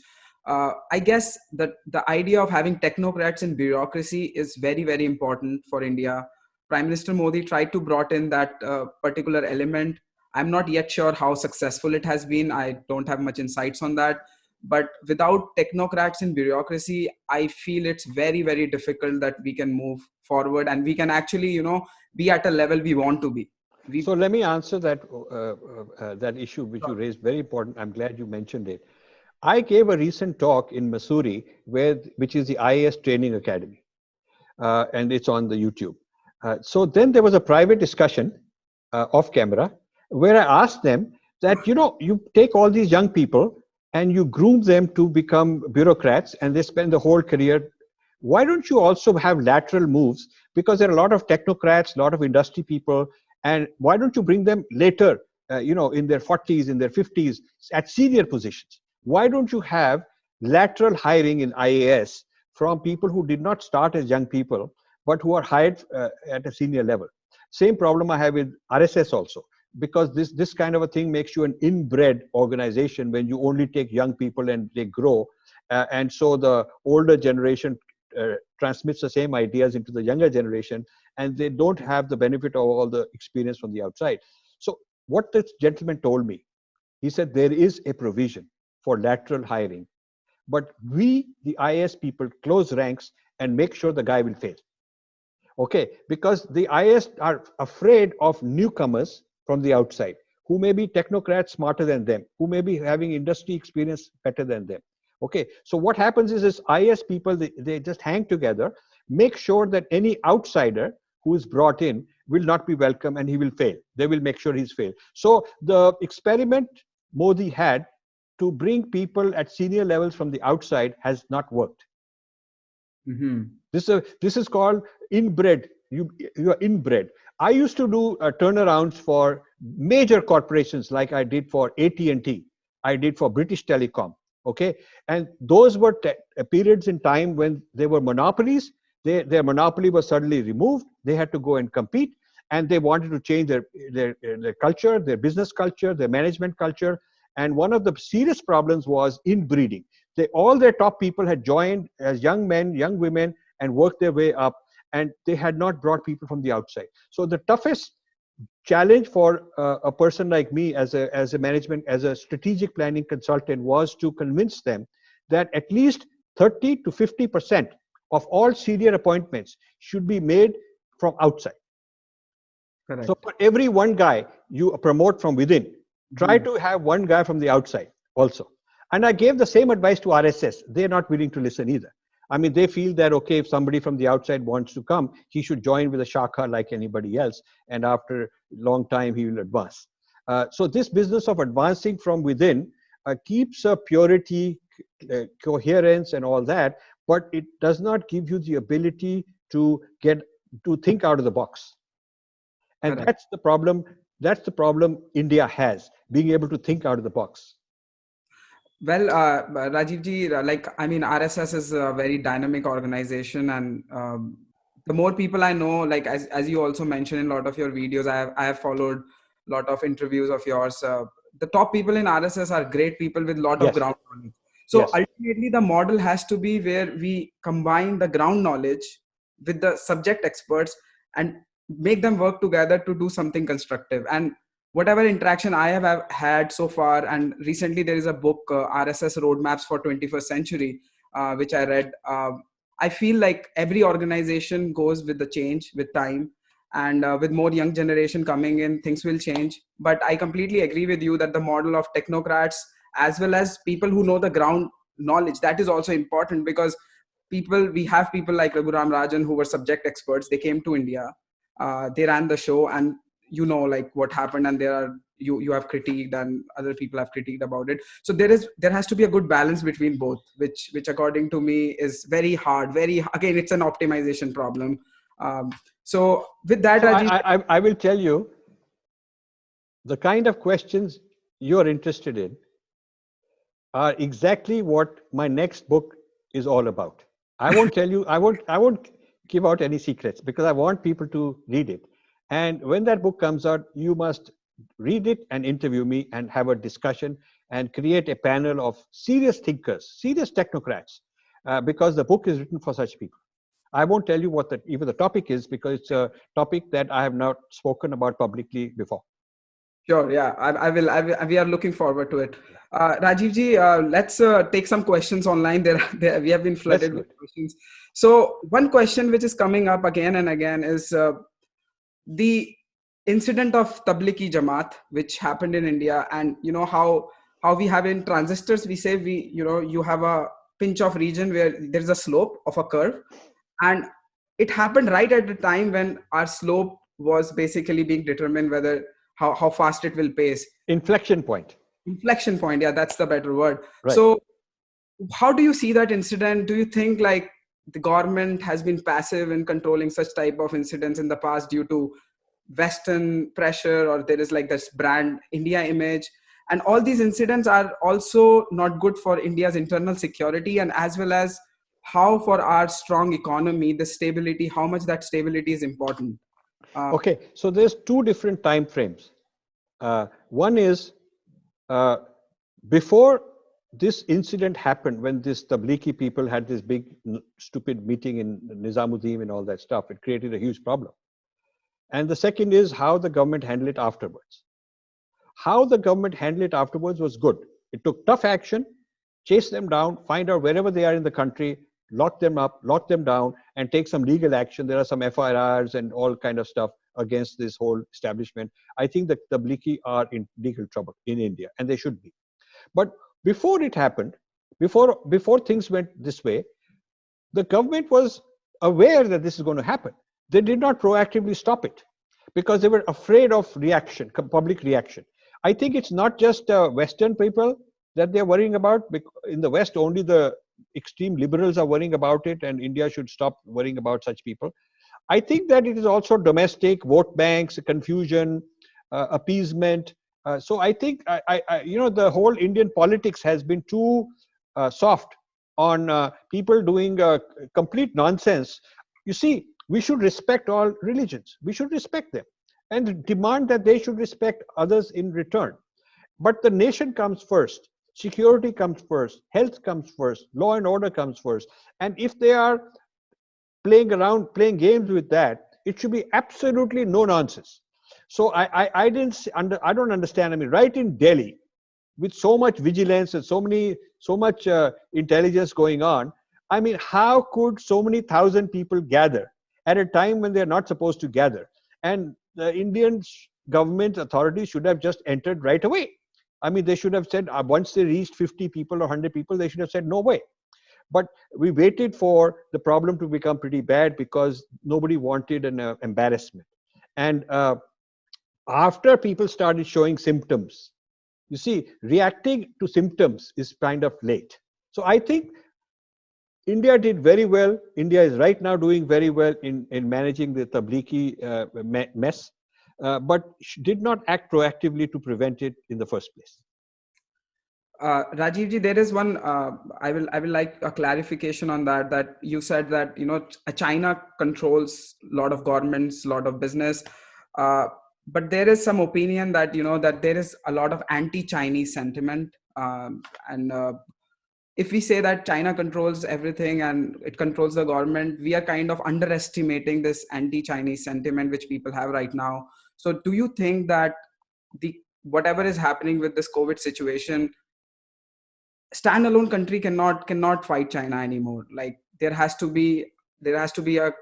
I guess that the idea of having technocrats in bureaucracy is very, very important for India. Prime Minister Modi tried to brought in that particular element. I'm not yet sure how successful it has been. I don't have much insights on that. But without technocrats in bureaucracy, I feel it's very, very difficult that we can move forward and we can actually, be at a level we want to be. So let me answer that issue which you raised. Very important. I'm glad you mentioned it. I gave a recent talk in Missouri, which is the IAS Training Academy, and it's on the YouTube. So then there was a private discussion off camera where I asked them that, you take all these young people and you groom them to become bureaucrats and they spend the whole career. Why don't you also have lateral moves? Because there are a lot of technocrats, a lot of industry people, and why don't you bring them later, in their 40s, in their 50s, at senior positions? Why don't you have lateral hiring in IAS from people who did not start as young people, but who are hired at a senior level? Same problem I have with RSS also, because this kind of a thing makes you an inbred organization when you only take young people and they grow. And so the older generation transmits the same ideas into the younger generation, and they don't have the benefit of all the experience from the outside. So what this gentleman told me, he said there is a provision for lateral hiring, but we, the IAS people, close ranks and make sure the guy will fail. Okay, because the IAS are afraid of newcomers from the outside who may be technocrats smarter than them, who may be having industry experience better than them. Okay, so what happens is IAS people, they just hang together, make sure that any outsider who is brought in will not be welcome and he will fail. They will make sure he's failed. So the experiment Modi had to bring people at senior levels from the outside has not worked. This is called inbred. You are inbred. I used to do turnarounds for major corporations, like I did for AT&T, I did for British Telecom. Okay, and those were periods in time when they were monopolies. Their monopoly was suddenly removed. They had to go and compete, and they wanted to change their culture, their business culture, their management culture. And one of the serious problems was inbreeding. All their top people had joined as young men, young women, and worked their way up, and they had not brought people from the outside. So the toughest challenge for a person like me as a strategic planning consultant was to convince them that at least 30 to 50% of all senior appointments should be made from outside. Correct. So for every one guy you promote from within, try to have one guy from the outside also. And I gave the same advice to RSS. They're not willing to listen either. I mean, they feel that, okay, if somebody from the outside wants to come, he should join with a shakha like anybody else. And after a long time, he will advance. So this business of advancing from within keeps a purity, coherence, and all that, but it does not give you the ability to think out of the box. And correct. That's the problem India has, being able to think out of the box. Well, Rajiv ji, RSS is a very dynamic organization, and the more people I know, like as you also mentioned in a lot of your videos, I have followed a lot of interviews of yours. The top people in RSS are great people with a lot of ground knowledge. So ultimately, the model has to be where we combine the ground knowledge with the subject experts and make them work together to do something constructive. And whatever interaction I have had so far, and recently there is a book, RSS Roadmaps for 21st Century, which I read. I feel like every organization goes with the change with time, and with more young generation coming in, things will change. But I completely agree with you that the model of technocrats, as well as people who know the ground knowledge, that is also important, because we have people like Raghuram Rajan who were subject experts. They came to India, they ran the show, and like what happened, and you have critiqued and other people have critiqued about it. So there has to be a good balance between both, which according to me is very hard. Again, it's an optimization problem. So with that, so I will tell you the kind of questions you're interested in are exactly what my next book is all about. I won't tell you, I won't give out any secrets, because I want people to read it. And when that book comes out, you must read it and interview me and have a discussion and create a panel of serious thinkers, serious technocrats, because the book is written for such people. I won't tell you what even the topic is, because it's a topic that I have not spoken about publicly before. Sure, yeah, I will. We are looking forward to it. Rajiv ji, let's take some questions online. We have been flooded with questions. So one question which is coming up again and again is the incident of Tablighi Jamaat, which happened in India, and how we have in transistors, we say you have a pinch of region where there is a slope of a curve, and it happened right at the time when our slope was basically being determined whether how fast it will pace. Inflection point, yeah, that's the better word. Right. So how do you see that incident? Do you think like the government has been passive in controlling such type of incidents in the past due to Western pressure, or there is like this brand India image, and all these incidents are also not good for India's internal security, and as well as how for our strong economy, the stability, how much that stability is important? Okay, so there's two different time frames. One is before this incident happened, when this Tablighi people had this big stupid meeting in Nizamuddin and all that stuff, it created a huge problem. And the second is how the government handled it afterwards. How the government handled it afterwards was good. It took tough action, chase them down, find out wherever they are in the country, lock them up, lock them down, and take some legal action. There are some FIRs and all kind of stuff against this whole establishment. I think that the Tablighi are in legal trouble in India, and they should be. But before it happened, before things went this way, the government was aware that this is going to happen. They did not proactively stop it because they were afraid of reaction, public reaction. I think it's not just Western people that they're worrying about. In the West, only the extreme liberals are worrying about it, and India should stop worrying about such people. I think that it is also domestic vote banks, confusion, appeasement. So I think the whole Indian politics has been too soft on people doing complete nonsense. You see, we should respect all religions. We should respect them and demand that they should respect others in return. But the nation comes first. Security comes first. Health comes first. Law and order comes first. And if they are playing games with that, it should be absolutely no nonsense. So I don't understand. I mean, right in Delhi, with so much vigilance and so much intelligence going on, I mean, how could so many thousand people gather at a time when they're not supposed to gather? And the Indian government authorities should have just entered right away. I mean, they should have said, once they reached 50 people or 100 people, they should have said, no way. But we waited for the problem to become pretty bad because nobody wanted an embarrassment. And after people started showing symptoms, you see, reacting to symptoms is kind of late. So I think India did very well. India is right now doing very well in managing the Tablighi mess, but did not act proactively to prevent it in the first place. Rajiv ji, there is one. I will like a clarification on that. That you said that China controls a lot of governments, a lot of business, but there is some opinion that that there is a lot of anti-Chinese sentiment, and if we say that China controls everything and it controls the government, we are kind of underestimating this anti-Chinese sentiment which people have right now. So, do you think that whatever is happening with this COVID situation, standalone country cannot fight China anymore? Like there has to be a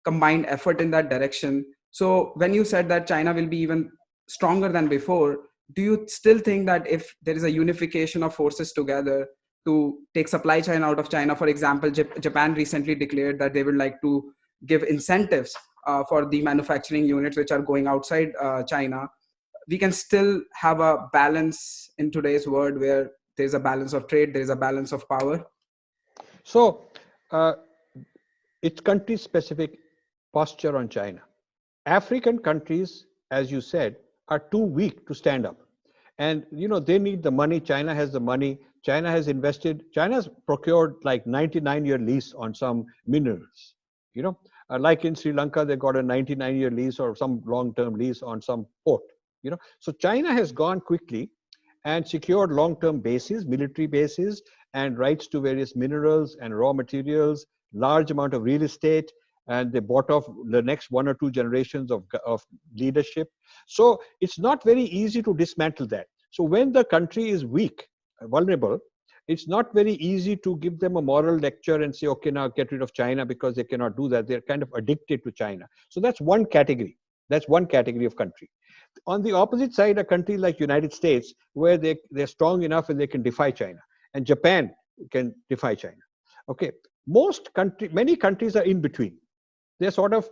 combined effort in that direction. So when you said that China will be even stronger than before, do you still think that if there is a unification of forces together to take supply chain out of China, for example, Japan recently declared that they would like to give incentives for the manufacturing units which are going outside China, we can still have a balance in today's world where there's a balance of trade, there's a balance of power? So it's country-specific posture on China. African countries, as you said, are too weak to stand up. And, they need the money. China has the money. China has invested. China's procured like 99-year lease on some minerals. Like in Sri Lanka, they got a 99-year lease or some long-term lease on some port. So China has gone quickly and secured long-term bases, military bases, and rights to various minerals and raw materials, large amount of real estate, and they bought off the next 1 or 2 generations of leadership. So it's not very easy to dismantle that. So when the country is weak, vulnerable, it's not very easy to give them a moral lecture and say, okay, now get rid of China, because they cannot do that. They're kind of addicted to China. So that's one category. That's one category of country. On the opposite side, a country like United States, where they're strong enough and they can defy China. And Japan can defy China. Okay, many countries are in between. They're sort of,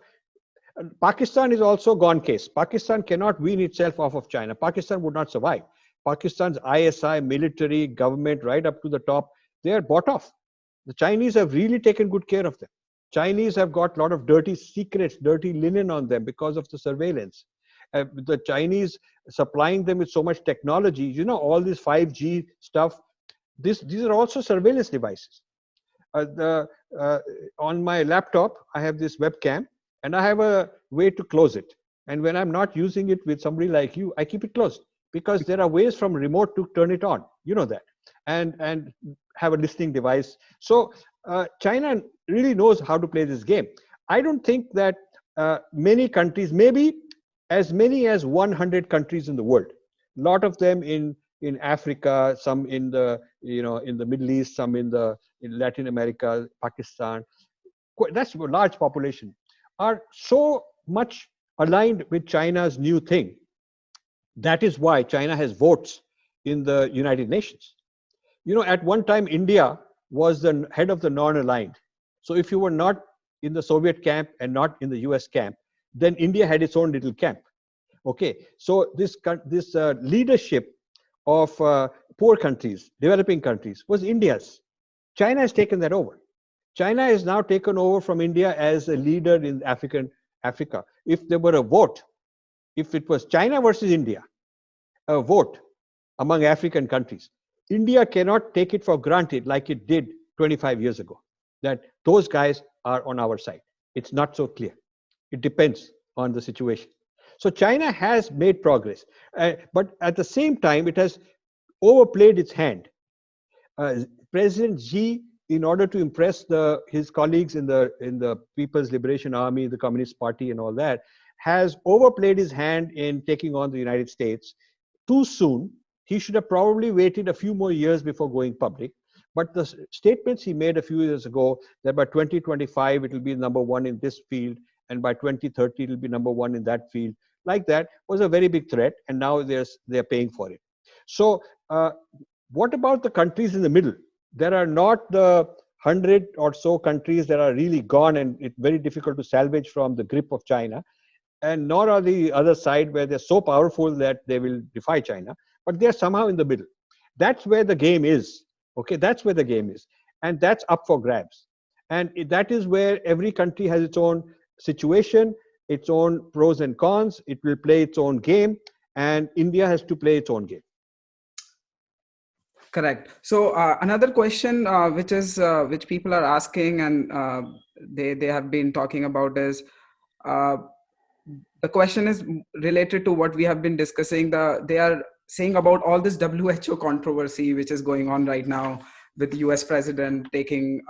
Pakistan is also gone case. Pakistan cannot wean itself off of China. Pakistan would not survive. Pakistan's ISI, military, government, right up to the top, they are bought off. The Chinese have really taken good care of them. Chinese have got a lot of dirty secrets, dirty linen on them because of the surveillance. The Chinese supplying them with so much technology, all this 5G stuff, these are also surveillance devices. On my laptop, I have this webcam and I have a way to close it. And when I'm not using it with somebody like you, I keep it closed because there are ways from remote to turn it on, that, and have a listening device. So China really knows how to play this game. I don't think that many countries, maybe as many as 100 countries in the world, a lot of them in Africa, some in the in the Middle East, some in Latin America, Pakistan, that's a large population, are so much aligned with China's new thing. That is why China has votes in the United Nations. At one time, India was the head of the non-aligned. So if you were not in the Soviet camp and not in the US camp, then India had its own little camp. Okay, so this leadership of poor countries, developing countries, was India's. China has taken that over. China is now taken over from India as a leader in Africa. If there were a vote, if it was China versus India, a vote among African countries, India cannot take it for granted like it did 25 years ago, that those guys are on our side. It's not so clear. It depends on the situation. So China has made progress, but at the same time, it has overplayed its hand. President Xi, in order to impress his colleagues in the People's Liberation Army, the Communist Party, and all that, has overplayed his hand in taking on the United States too soon. He should have probably waited a few more years before going public. But the statements he made a few years ago that by 2025 it will be number one in this field, and by 2030 it will be number one in that field, like that, was a very big threat, and now they're paying for it. So what about the countries in the middle? There are not the 100 or so countries that are really gone and it's very difficult to salvage from the grip of China, and nor are the other side where they're so powerful that they will defy China, but they're somehow in the middle. That's where the game is. Okay, that's where the game is, and that's up for grabs. And that is where every country has its own situation, its own pros and cons. It will play its own game, and India has to play its own game. Correct. So another question which people are asking, and they have been talking about, is the question is related to what we have been discussing. They are saying about all this WHO controversy which is going on right now, with the US president taking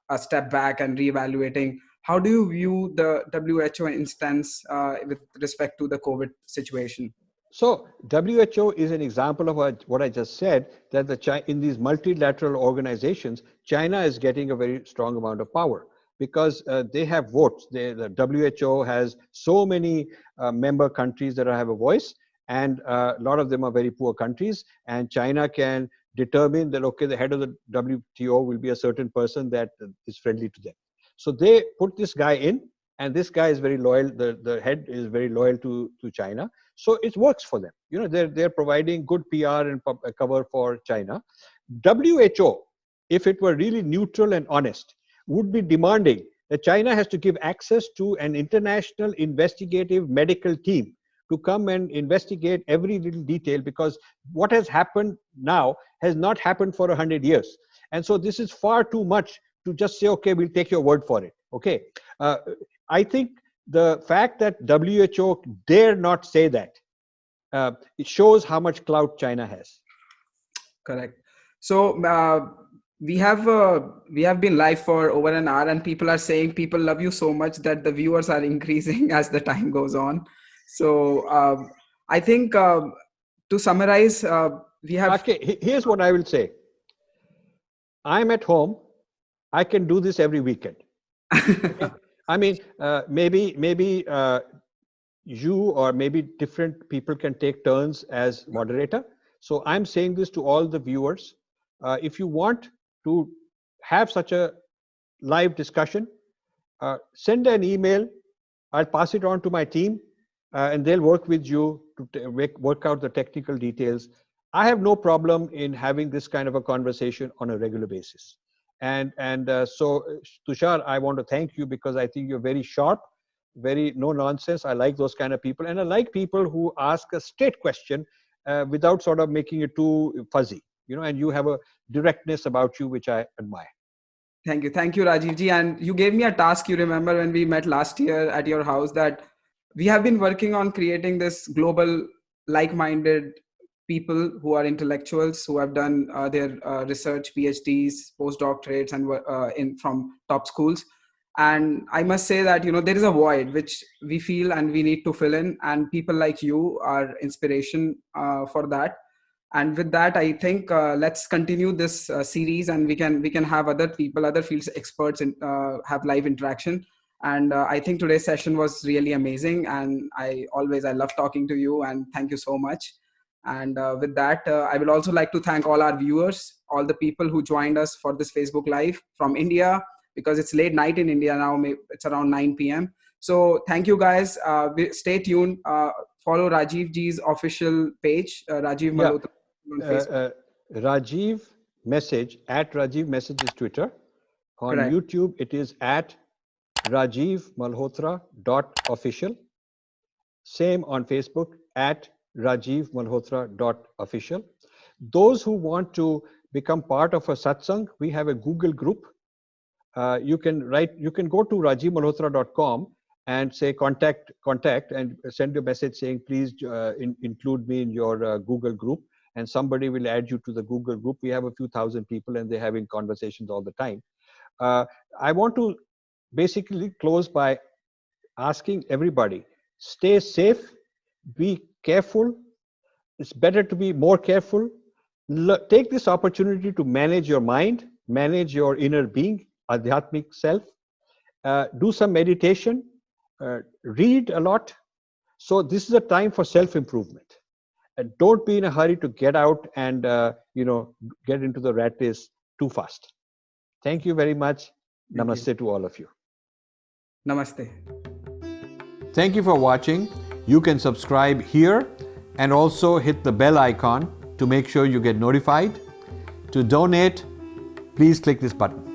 a step back and reevaluating. How do you view the WHO instance with respect to the COVID situation? So WHO is an example of what I just said, that in these multilateral organizations, China is getting a very strong amount of power because they have votes. The WHO has so many member countries that have a voice, and a lot of them are very poor countries, and China can determine that, okay, the head of the WTO will be a certain person that is friendly to them. So they put this guy in, and this guy is very loyal. The head is very loyal to China. So it works for them. You know, they're providing good PR and cover for China. WHO, if it were really neutral and honest, would be demanding that China has to give access to an international investigative medical team to come and investigate every little detail, because what has happened now has not happened for 100 years. And so this is far too much to just say, okay, we'll take your word for it. Okay. I think the fact that WHO dare not say that, it shows how much clout China has. Correct. So we have been live for over an hour, and people are saying people love you so much that the viewers are increasing as the time goes on. So I think to summarize, we have. Okay, here's what I will say. I'm at home. I can do this every weekend. Okay? I mean, maybe you or maybe different people can take turns as moderator. So I'm saying this to all the viewers. If you want to have such a live discussion, send an email. I'll pass it on to my team, and they'll work with you to work out the technical details. I have no problem in having this kind of a conversation on a regular basis. And so, Tushar, I want to thank you because I think you're very sharp, very no nonsense. I like those kind of people, and I like people who ask a straight question without sort of making it too fuzzy, you know. And you have a directness about you which I admire. Thank you, Rajiv ji. And you gave me a task. You remember when we met last year at your house, that we have been working on creating this global, like-minded people who are intellectuals, who have done their research, PhDs, postdoctorates, and from top schools. And I must say that, you know, there is a void which we feel and we need to fill in, and people like you are inspiration for that. And with that, I think let's continue this series, and we can have other people, other fields experts, and have live interaction. And I think today's session was really amazing, and I love talking to you, and thank you so much. And with that, I will also like to thank all our viewers, all the people who joined us for this Facebook Live from India, because it's late night in India now. It's around 9 p.m. So thank you guys. Stay tuned. Follow Rajiv ji's official page, Rajiv Malhotra on Facebook. Rajiv Message at Rajiv Message is Twitter. On Correct. YouTube, it is at rajivmalhotra.official. Same on Facebook at rajivmalhotra.official. Those who want to become part of a satsang, we have a Google group. You can go to rajivmalhotra.com and say contact and send a message saying please include me in your Google group, and somebody will add you to the Google group. We have a few thousand people and they're having conversations all the time. I want to basically close by asking everybody, stay safe, be careful. It's better to be more careful. Take this opportunity to manage your mind, manage your inner being, adhyatmic self. Do some meditation, read a lot. So this is a time for self-improvement. And don't be in a hurry to get out and get into the rat race too fast. Thank you very much. Namaste to all of you. Namaste. Thank you for watching. You can subscribe here and also hit the bell icon to make sure you get notified. To donate, please click this button.